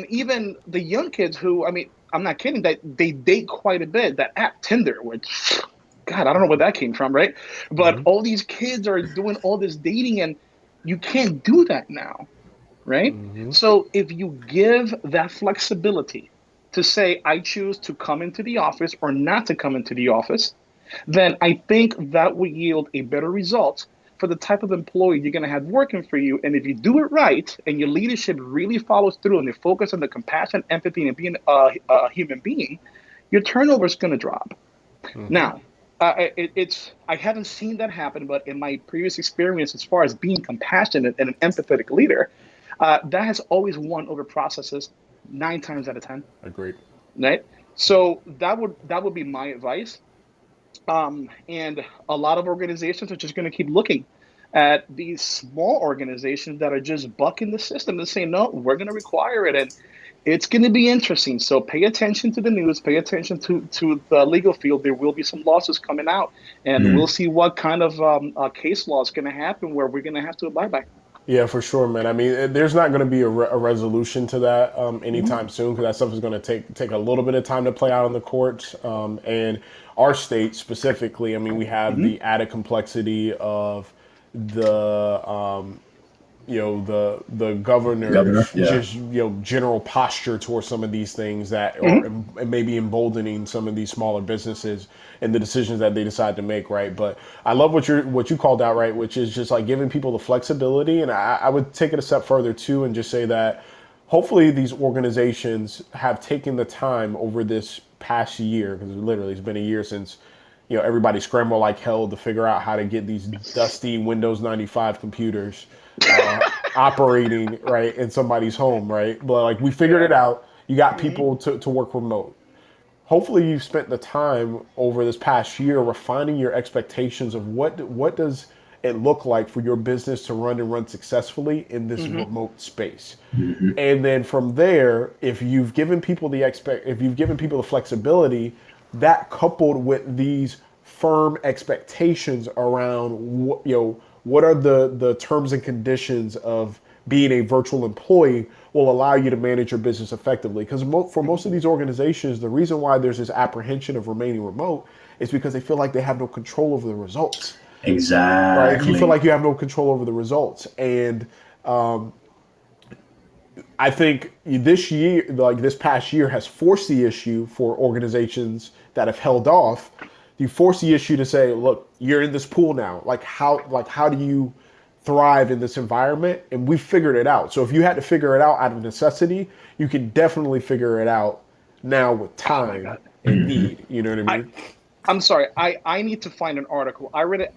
even the young kids who, I mean, I'm not kidding, that they date quite a bit. That app Tinder, which, God, I don't know where that came from, right? But all these kids are doing all this dating, and you can't do that now, right? So if you give that flexibility to say, I choose to come into the office or not to come into the office, then I think that will yield a better result for the type of employee you're going to have working for you. And if you do it right and your leadership really follows through and they focus on the compassion, empathy, and being a human being, your turnover is going to drop. Now, I haven't seen that happen, but in my previous experience, as far as being compassionate and an empathetic leader, that has always won over processes 9 times out of 10. Agreed. Right? So that would be my advice. And a lot of organizations are just going to keep looking. at these small organizations that are just bucking the system and saying, no, we're going to require it. And it's going to be interesting. So pay attention to the news, pay attention to the legal field. There will be some losses coming out, and we'll see what kind of case law is going to happen where we're going to have to abide by. Yeah, for sure, man. I mean, there's not going to be a resolution to that anytime soon, because that stuff is going to take a little bit of time to play out in the courts. And our state specifically, I mean, we have the added complexity of the the governor's just general posture towards some of these things that are maybe emboldening some of these smaller businesses and the decisions that they decide to make, right? But I love what you called out, right, which is just like giving people the flexibility. And I would take it a step further too and just say that hopefully these organizations have taken the time over this past year, because literally it's been a year since everybody scrambled like hell to figure out how to get these dusty Windows 95 computers operating right in somebody's home, right? But like we figured it out. You got people to work remote. Hopefully you've spent the time over this past year refining your expectations of what does it look like for your business to run successfully in this remote space. And then from there, if you've given people the flexibility, that coupled with these firm expectations around what are the terms and conditions of being a virtual employee will allow you to manage your business effectively. Because for most of these organizations, the reason why there's this apprehension of remaining remote is because they feel like they have no control over the results. Exactly. Right? You feel like you have no control over the results. And I think this past year has forced the issue for organizations that have held off. You force the issue to say, look, you're in this pool now. How do you thrive in this environment? And we figured it out. So if you had to figure it out of necessity, you can definitely figure it out now with time and need. You know what I mean? I'm sorry. I need to find an article. I read it.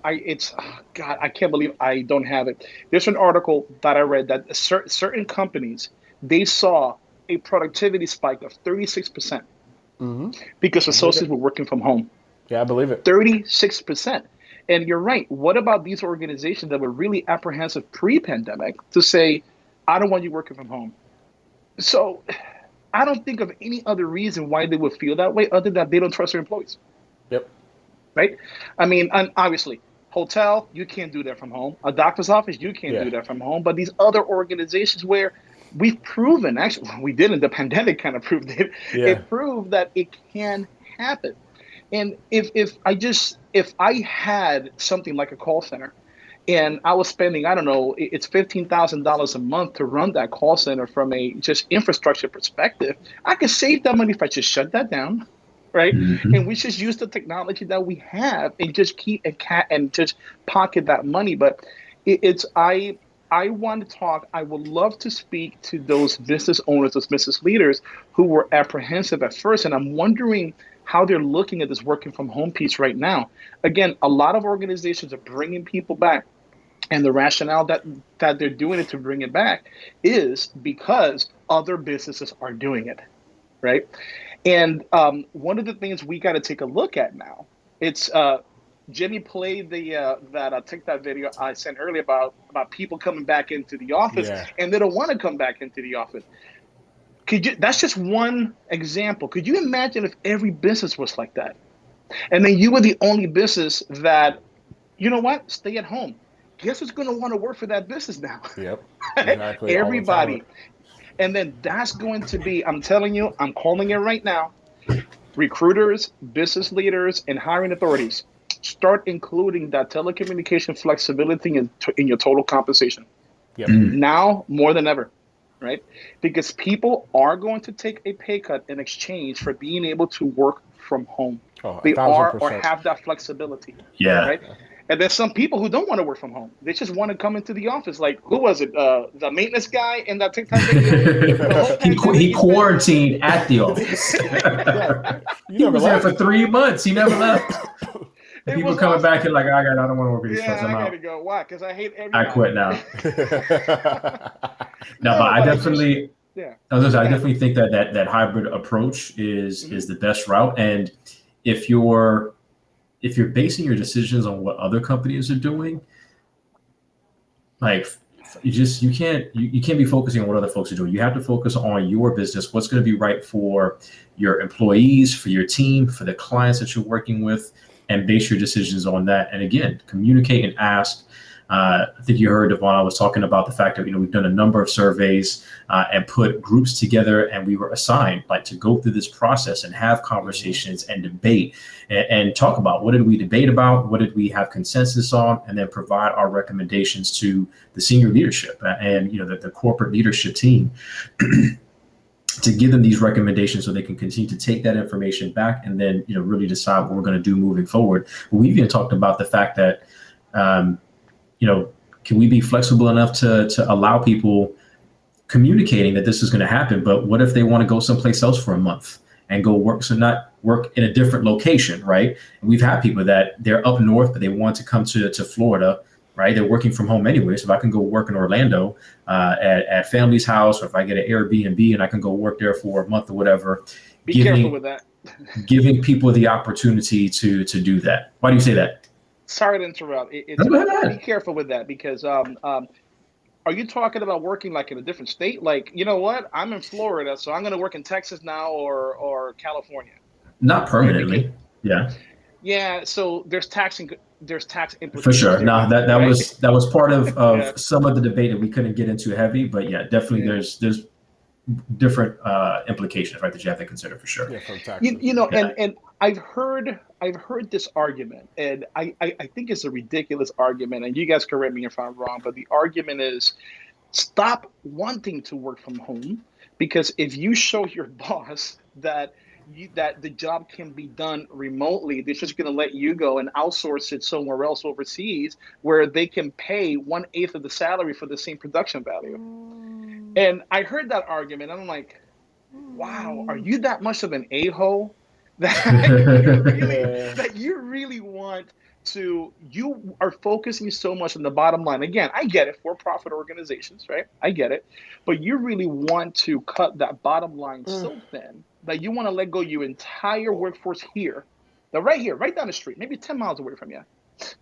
God, I can't believe I don't have it. There's an article that I read that certain companies, they saw a productivity spike of 36% because associates were working from home. Yeah, I believe it. 36%. And you're right. What about these organizations that were really apprehensive pre-pandemic to say, I don't want you working from home? So I don't think of any other reason why they would feel that way other than they don't trust their employees. Yep. Right? I mean, and obviously, hotel, you can't do that from home. A doctor's office, you can't do that from home. But these other organizations where we've proven, actually, we didn't, the pandemic kind of proved it. Yeah. It proved that it can happen. And if I had something like a call center and I was spending, I don't know, it's $15,000 a month to run that call center from a just infrastructure perspective, I could save that money if I just shut that down, right? And we just use the technology that we have and just keep and just pocket that money. But I want to talk, I would love to speak to those business owners, those business leaders who were apprehensive at first. And I'm wondering how they're looking at this working from home piece right now. Again, a lot of organizations are bringing people back. And the rationale that they're doing it to bring it back is because other businesses are doing it, right? And one of the things we got to take a look at now, it's Jimmy played that TikTok video I sent earlier about people coming back into the office and they don't want to come back into the office. That's just one example. Could you imagine if every business was like that? And then you were the only business that, you know what, stay at home. Guess who's going to want to work for that business now? Yep, exactly. Everybody. And then that's going to be, I'm telling you, I'm calling it right now, recruiters, business leaders, and hiring authorities, start including that telecommunication flexibility in your total compensation. Yep. Now more than ever. Right? Because people are going to take a pay cut in exchange for being able to work from home. They are or have that flexibility. Yeah. Right? And there's some people who don't want to work from home. They just want to come into the office. Like, who was it? The maintenance guy in that TikTok video? He quarantined at the office. He was there for 3 months. He never left. People coming back and like, I don't want to work with these folks. I'm out. I gotta go. Why? Because I hate everybody. I quit now. No, but I definitely think that hybrid approach is the best route. And if you're basing your decisions on what other companies are doing, Like you can't be focusing on what other folks are doing. You have to focus on your business, what's going to be right for your employees, for your team, for the clients that you're working with, and base your decisions on that. And again, communicate and ask. I think you heard Devon, I was talking about the fact that, we've done a number of surveys and put groups together, and we were assigned like to go through this process and have conversations and debate and talk about what did we debate about, what did we have consensus on, and then provide our recommendations to the senior leadership and, the corporate leadership team to give them these recommendations so they can continue to take that information back and then, really decide what we're going to do moving forward. We've even talked about the fact that, can we be flexible enough to allow people communicating that this is going to happen, but what if they want to go someplace else for a month and go work, so not work in a different location, right? And we've had people that they're up north, but they want to come to Florida, right? They're working from home anyway. So if I can go work in Orlando at family's house, or if I get an Airbnb and I can go work there for a month or whatever. Be careful with that. Giving people the opportunity to do that. Why do you say that? Sorry to interrupt. Be careful with that because are you talking about working like in a different state? Like, you know what? I'm in Florida, so I'm going to work in Texas now or California. Not permanently. Yeah. Yeah. So there's tax implications. For sure. No, that was part of some of the debate that we couldn't get into heavy, but yeah, definitely there's different implications, right, that you have to consider for sure. Yeah, from taxes. And I've heard this argument, and I think it's a ridiculous argument, and you guys correct me if I'm wrong, but the argument is stop wanting to work from home, because if you show your boss that the job can be done remotely, they're just going to let you go and outsource it somewhere else overseas where they can pay 1/8 of the salary for the same production value. And I heard that argument, and I'm like, wow, are you that much of an a-hole that you really want to, you are focusing so much on the bottom line? Again, I get it, for-profit organizations, right? I get it. But you really want to cut that bottom line so thin that you want to let go your entire workforce here, right down the street, maybe 10 miles away from you,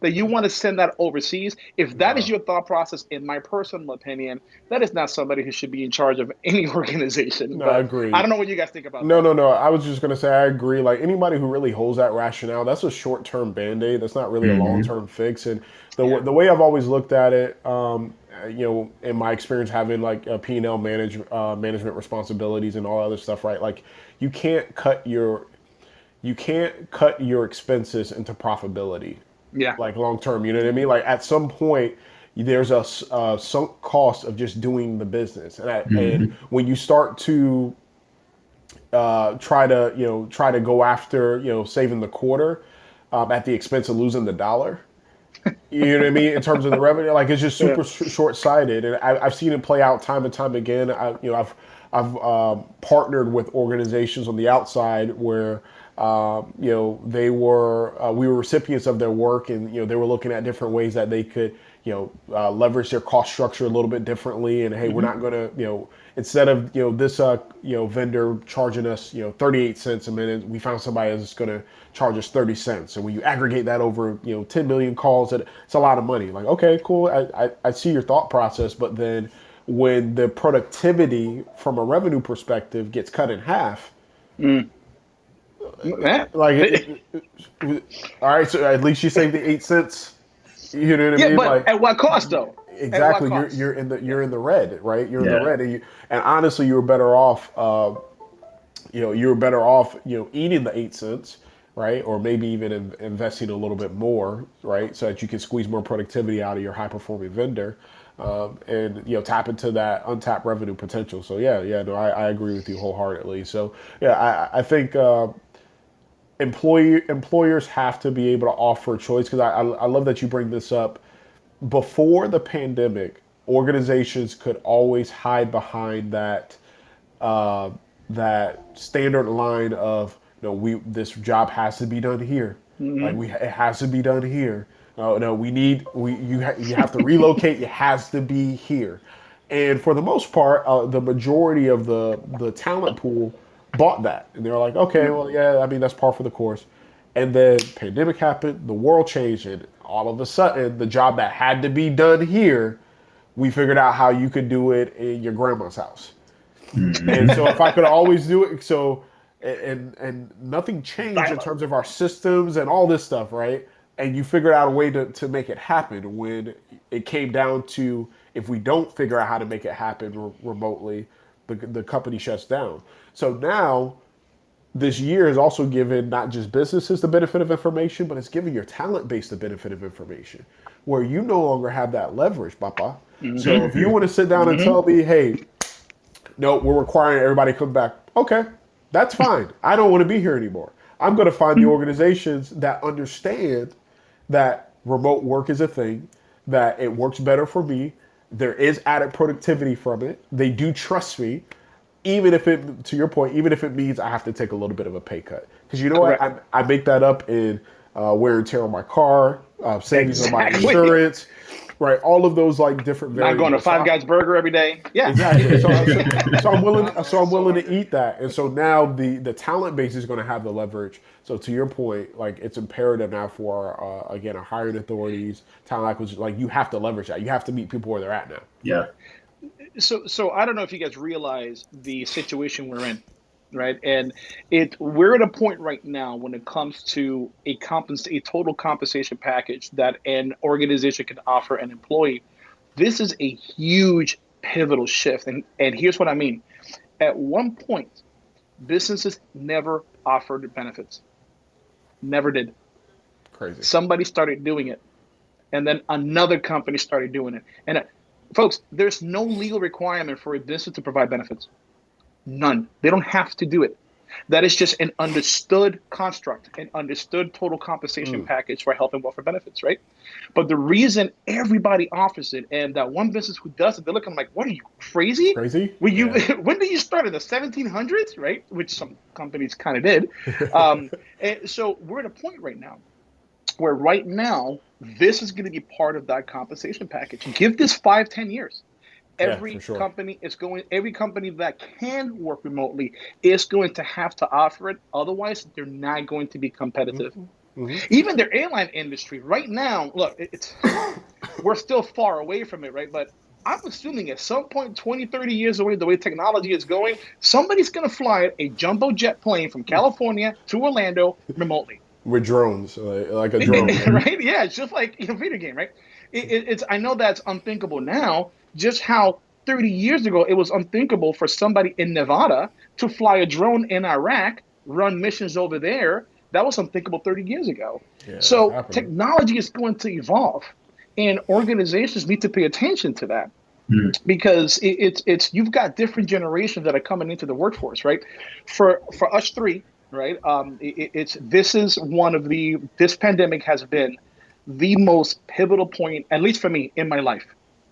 that you want to send that overseas. If that is your thought process, in my personal opinion, that is not somebody who should be in charge of any organization. No, I agree. I don't know what you guys think about that. No. I was just going to say, I agree. Like, anybody who really holds that rationale, that's a short-term Band-Aid. That's not really a long-term fix. And the way I've always looked at it, in my experience having like a P&L management responsibilities and all other stuff, right? Like, you can't cut your expenses into profitability. Yeah. Like long term, you know what I mean? Like at some point, there's a sunk cost of just doing the business, and when you start to try to go after saving the quarter at the expense of losing the dollar, you know what I mean? In terms of the revenue, like it's just super short sighted, and I've seen it play out time and time again. I've partnered with organizations on the outside where. We were recipients of their work, and they were looking at different ways that they could leverage their cost structure a little bit differently. And hey, we're not going to instead of this vendor charging us 38 cents a minute, we found somebody that's going to charge us 30 cents. So when you aggregate that over 10 million calls, it's a lot of money. Like, okay, cool, I see your thought process, but then when the productivity from a revenue perspective gets cut in half. Like, all right, so at least you saved the 8 cents. You know what I mean? But like, at what cost, though? Exactly. You're in the red, right? You're in the red, and honestly, you were better off. Eating the 8 cents, right? Or maybe even investing a little bit more, right, so that you can squeeze more productivity out of your high performing vendor. And tap into that untapped revenue potential. So I agree with you wholeheartedly. So I think employers have to be able to offer choice, because I love that you bring this up. Before the pandemic, organizations could always hide behind that standard line of this job has to be done here. Like it has to be done here. You have to relocate. It has to be here. And for the most part, the majority of the talent pool bought that. And they were like, okay, well, yeah, I mean, that's par for the course. And then pandemic happened, the world changed, and all of a sudden, the job that had to be done here we figured out how you could do it in your grandma's house. And so if I could always do it, so and nothing changed in terms of our systems and all this stuff, right? And you figured out a way to make it happen when it came down to, if we don't figure out how to make it happen remotely, the company shuts down. So now this year has also given not just businesses the benefit of information, but it's giving your talent base the benefit of information, where you no longer have that leverage, papa. So if you want to sit down and tell me, hey, no, we're requiring everybody to come back. Okay, that's fine. I don't want to be here anymore. I'm going to find the organizations that understand that remote work is a thing, that it works better for me. There is added productivity from it. They do trust me, even if it, to your point, even if it means I have to take a little bit of a pay cut. Because you know what? I make that up in wear and tear on my car, savings on my insurance. Right, all of those like different variables. Not going to Five Guys Burger every day. Yeah, exactly. So I'm willing to eat that, and so now the talent base is going to have the leverage. So to your point, like it's imperative now for again our hiring authorities, talent acquisition. Like you have to leverage that. You have to meet people where they're at now. Yeah. So I don't know if you guys realize the situation we're in, right? And we're at a point right now when it comes to a total compensation package that an organization can offer an employee. This is a huge pivotal shift. And here's what I mean. At one point, businesses never offered benefits. Never did. Crazy. Somebody started doing it. And then another company started doing it. And folks, there's no legal requirement for a business to provide benefits. None. They don't have to do it. That is just an understood construct, an understood total compensation package for health and welfare benefits, right? But the reason everybody offers it, and that one business who does it, they're looking like, what are you, crazy? Crazy? When did you start in the 1700s, right? Which some companies kind of did. And so we're at a point right now where right now, this is going to be part of that compensation package. Give this 5-10 years. Every company that can work remotely is going to have to offer it. Otherwise, they're not going to be competitive. Even their airline industry right now, look, we're still far away from it, right? But I'm assuming at some point, 20, 30 years away, the way technology is going, somebody's going to fly a jumbo jet plane from California to Orlando remotely. With drones, like a drone. Right? Yeah, it's just like a video game, right? I know that's unthinkable now. Just how 30 years ago it was unthinkable for somebody in Nevada to fly a drone in Iraq, run missions over there. That was unthinkable 30 years ago. Yeah, so technology is going to evolve, and organizations need to pay attention to that because it's you've got different generations that are coming into the workforce, right? For us three, right? This pandemic has been the most pivotal point, at least for me, in my life,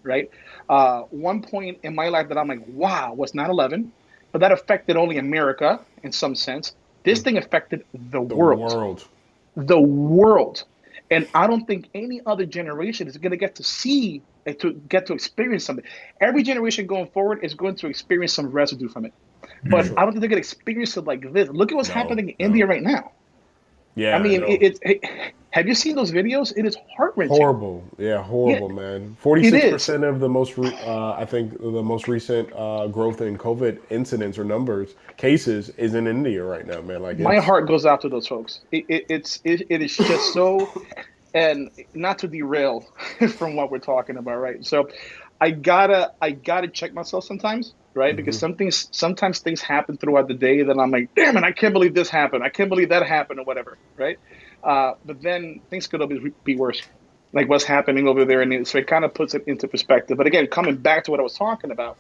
right? One point in my life that I'm like, wow, was 9/11, but that affected only America in some sense. This thing affected the world. The world. And I don't think any other generation is going to get to experience something. Every generation going forward is going to experience some residue from it. But I don't think they're going to experience it like this. Look at what's happening in India right now. Yeah, I mean, have you seen those videos? It is heart-wrenching. Horrible. Yeah, horrible, man. 46% of the most recent growth in COVID incidents or cases is in India right now, man. Like my heart goes out to those folks. It is just so, and not to derail from what we're talking about, right? So I gotta check myself sometimes, right? Because sometimes things happen throughout the day that I'm like, damn it, I can't believe this happened. I can't believe that happened or whatever, right? But then things could always be worse, like what's happening over there. And so it kind of puts it into perspective. But again, coming back to what I was talking about,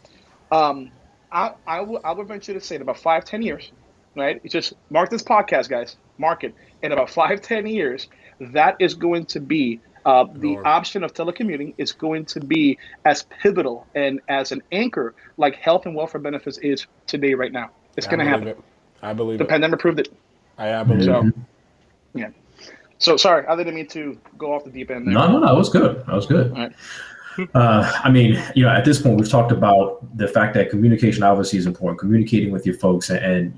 I would venture to say in about 5-10 years, right? Just mark this podcast, guys. Mark it. In about 5-10 years, that is going to be the option of telecommuting is going to be as pivotal and as an anchor like health and welfare benefits is today, right now. It's going to happen. I believe the pandemic proved it. I believe it. Yeah. So sorry, I didn't mean to go off the deep end there. No, it was good. That was good. All right. I mean, at this point, we've talked about the fact that communication obviously is important, communicating with your folks and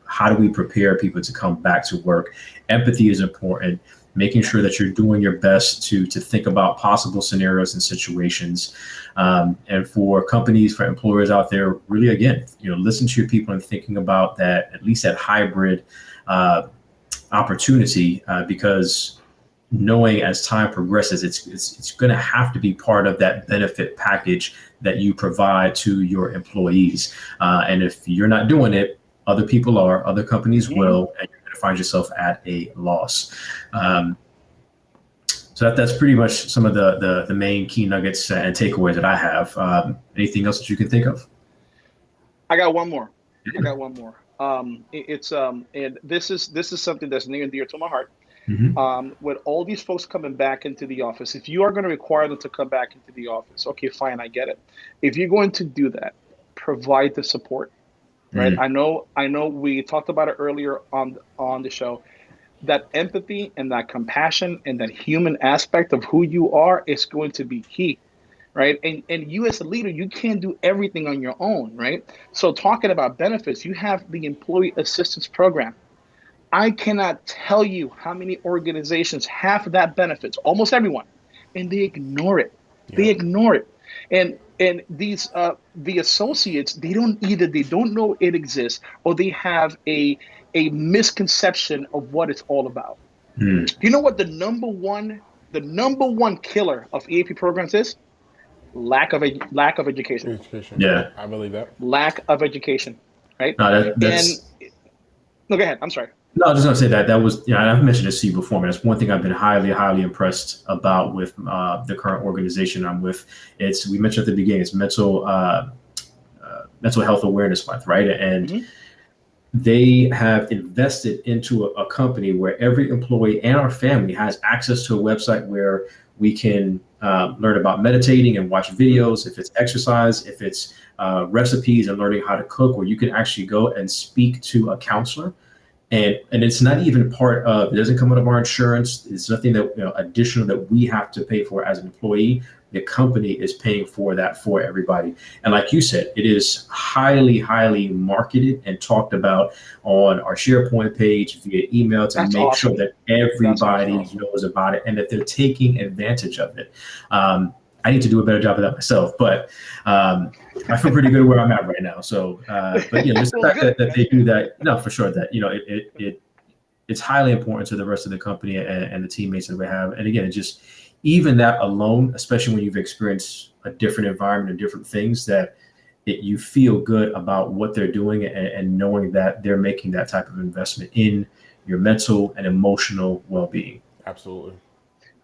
how do we prepare people to come back to work? Empathy is important, making sure that you're doing your best to think about possible scenarios and situations. And for companies, for employers out there, really, again, listen to your people and thinking about that, at least that hybrid opportunity, because knowing as time progresses, it's going to have to be part of that benefit package that you provide to your employees. And if you're not doing it, other people are, other companies will, and you're going to find yourself at a loss. So that's pretty much some of the main key nuggets and takeaways that I have. Anything else that you can think of? I got one more. And this is something that's near and dear to my heart. With all these folks coming back into the office, if you are going to require them to come back into the office, okay, fine, I get it. If you're going to do that, provide the support, right? I know we talked about it earlier on the show. That empathy and that compassion and that human aspect of who you are is going to be key, right? And you as a leader, you can't do everything on your own, right? So talking about benefits, you have the employee assistance program. I cannot tell you how many organizations have that benefits, almost everyone, and they ignore it. They ignore it. And these the associates, they don't know it exists, or they have a misconception of what it's all about. You know what the number one killer of EAP programs is? Lack of education. Yeah, I believe that. Lack of education, right? No, that's... No, go ahead. I'm sorry. No, I was just going to say that was, I've mentioned this to you before, man. It's one thing I've been highly, highly impressed about with the current organization I'm with. We mentioned at the beginning, it's mental health awareness month, right? And they have invested into a company where every employee and our family has access to a website where we can learn about meditating and watch videos, if it's exercise, if it's recipes and learning how to cook, where you can actually go and speak to a counselor. And it's not even part of, it doesn't come out of our insurance. It's nothing that additional that we have to pay for as an employee. The company is paying for that for everybody. And like you said, it is highly, highly marketed and talked about on our SharePoint page via email to make sure that everybody knows about it and that they're taking advantage of it. I need to do a better job of that myself, but I feel pretty good where I'm at right now. So, but just the fact that they do that, no, for sure, that it's highly important to the rest of the company and the teammates that we have. And again, it just, even that alone, especially when you've experienced a different environment and different things, that you feel good about what they're doing and knowing that they're making that type of investment in your mental and emotional well-being. Absolutely.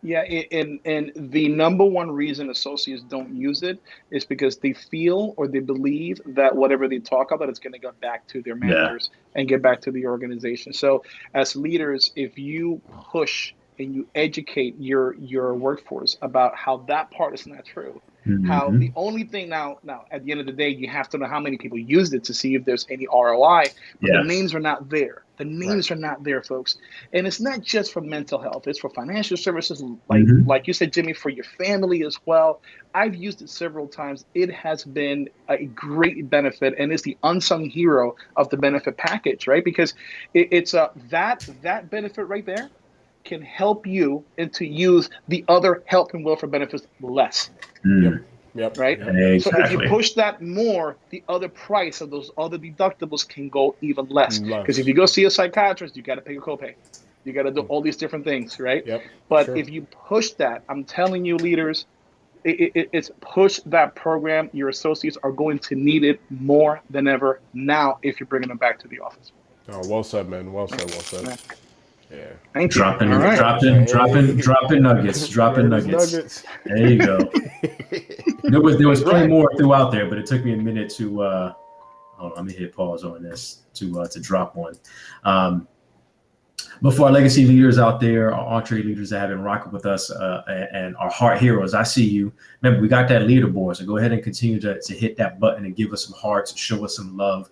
Yeah, and the number one reason associates don't use it is because they feel or they believe that whatever they talk about is going to get back to their managers and get back to the organization. So as leaders, if you push and you educate your workforce about how that part is not true, how the only thing now at the end of the day, you have to know how many people used it to see if there's any ROI, but the names are not there. The names are not there, folks. And it's not just for mental health. It's for financial services, like you said, Jimmy, for your family as well. I've used it several times. It has been a great benefit, and it's the unsung hero of the benefit package, right? Because it's that benefit right there can help you and to use the other health and welfare benefits less. Yep. Right. Exactly. So if you push that more, the other price of those other deductibles can go even less. Because if you go see a psychiatrist, you got to pay a copay. You got to do all these different things, right? But if you push that, I'm telling you, leaders, it's push that program. Your associates are going to need it more than ever now if you're bringing them back to the office. Oh, well said, man. Well said. Yeah. Thank you. Dropping nuggets. There you go. There was plenty more throughout there, but it took me a minute to hold on, let me hit pause on this to drop one. But for our legacy leaders out there, our entree leaders that have been rocking with us and our heart heroes, I see you. Remember, we got that leaderboard, so go ahead and continue to hit that button and give us some hearts, show us some love.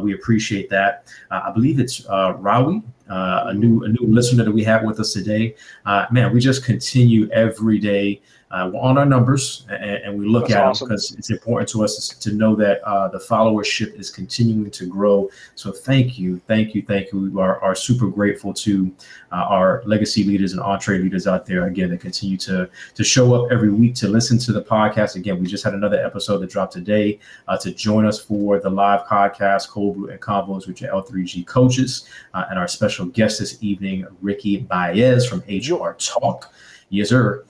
We appreciate that. I believe it's Rawi, a new listener that we have with us today. Man, we just continue every day we're on our numbers, and we look That's at awesome. them because it's important to us to know that the followership is continuing to grow. So thank you. We are super grateful to our legacy leaders and entree leaders out there, again, that continue to show up every week to listen to the podcast. Again, we just had another episode that dropped today to join us for the live podcast, Cold Brew Convos with your L3G Coaches, and our special guest this evening, Ricky Baez from HR Talk. Yes, sir.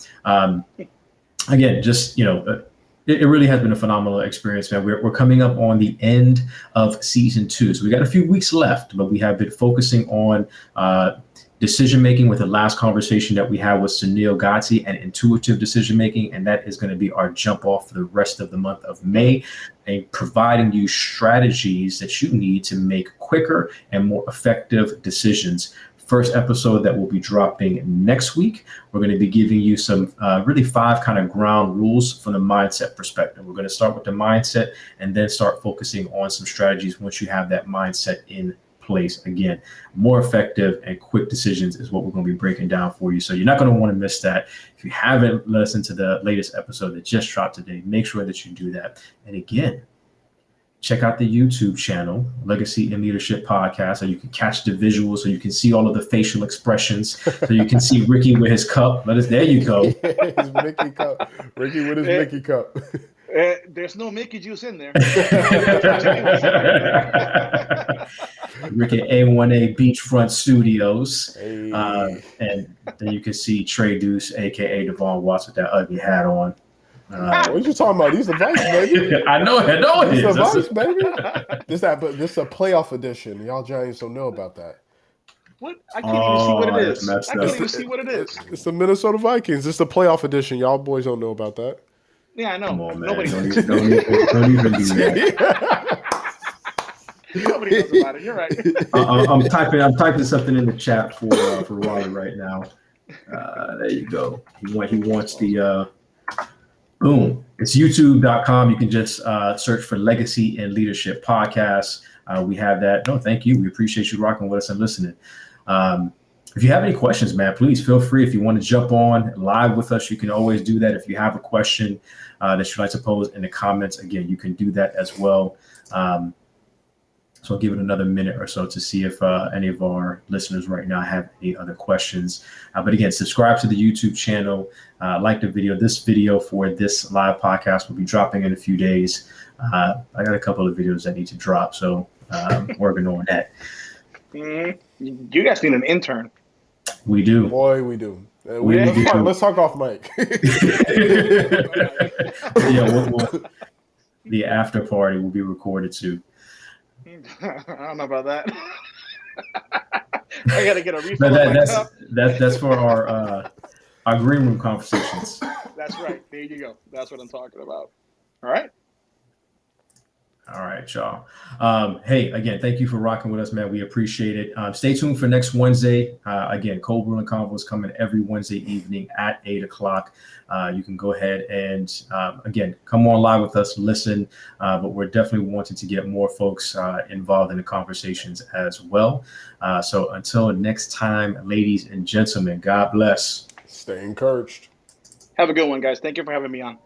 Again, just, it really has been a phenomenal experience, man. We're coming up on the end of season 2. So we got a few weeks left, but we have been focusing on decision-making with the last conversation that we had with Sunil Gatti and intuitive decision-making. And that is going to be our jump off for the rest of the month of May, and providing you strategies that you need to make quicker and more effective decisions. First episode that will be dropping next week, we're going to be giving you some really 5 kind of ground rules from the mindset perspective. We're going to start with the mindset and then start focusing on some strategies once you have that mindset in place. Again, more effective and quick decisions is what we're going to be breaking down for you. So you're not going to want to miss that. If you haven't listened to the latest episode that just dropped today, make sure that you do that. And again, check out the YouTube channel, Legacy and Leadership Podcast, so you can catch the visuals, so you can see all of the facial expressions, so you can see Ricky with his cup. There you go. His Mickey cup. Ricky with his Mickey cup. There's no Mickey juice in there. Ricky A1A Beachfront Studios. Hey. And then you can see Trey Deuce, a.k.a. Devon Watts, with that ugly hat on. What you talking about? These are Vice, baby. I know it These is. are Vice, baby. This is a playoff edition. Y'all Giants don't know about that. What? I can't even see what it is. That's I can't even see what it is. It's the Minnesota Vikings. It's the playoff edition. Y'all boys don't know about that. Yeah, I know. Come on, man. Nobody Don't knows. even do that. Nobody knows about it. You're right. I'm typing something in the chat for Raleigh right now. There you go. He wants the boom. It's youtube.com. You can just search for Legacy and Leadership Podcast. We have that. No, thank you. We appreciate you rocking with us and listening. If you have any questions, man, please feel free. If you want to jump on live with us, you can always do that. If you have a question that you'd like to pose in the comments, again, you can do that as well. So I'll give it another minute or so to see if any of our listeners right now have any other questions. But again, subscribe to the YouTube channel, like the video. This video for this live podcast will be dropping in a few days. I got a couple of videos that need to drop, so working on that. You guys need an intern. We do. Boy, we do. Let's talk off mic. The after party will be recorded too. I don't know about that. I gotta get a refill. That's for our green room conversations. That's right. There you go. That's what I'm talking about. All right. All right, y'all. Hey, again, thank you for rocking with us, man. We appreciate it. Stay tuned for next Wednesday. Again, Cold Brew Convos coming every Wednesday evening at 8 o'clock. You can go ahead and, again, come on live with us, listen. But we're definitely wanting to get more folks involved in the conversations as well. So until next time, ladies and gentlemen, God bless. Stay encouraged. Have a good one, guys. Thank you for having me on.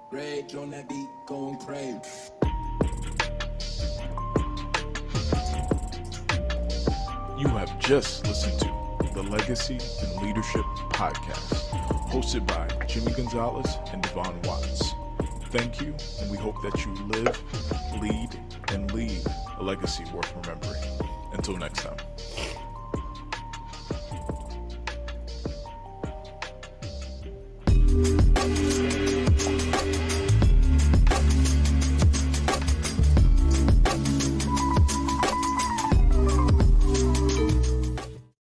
Rage on that beat, going crazy. You have just listened to the Legacy and Leadership Podcast, hosted by Jimmy Gonzalez and Devon Watts. Thank you, and we hope that you live, lead, and leave a legacy worth remembering. Until next time.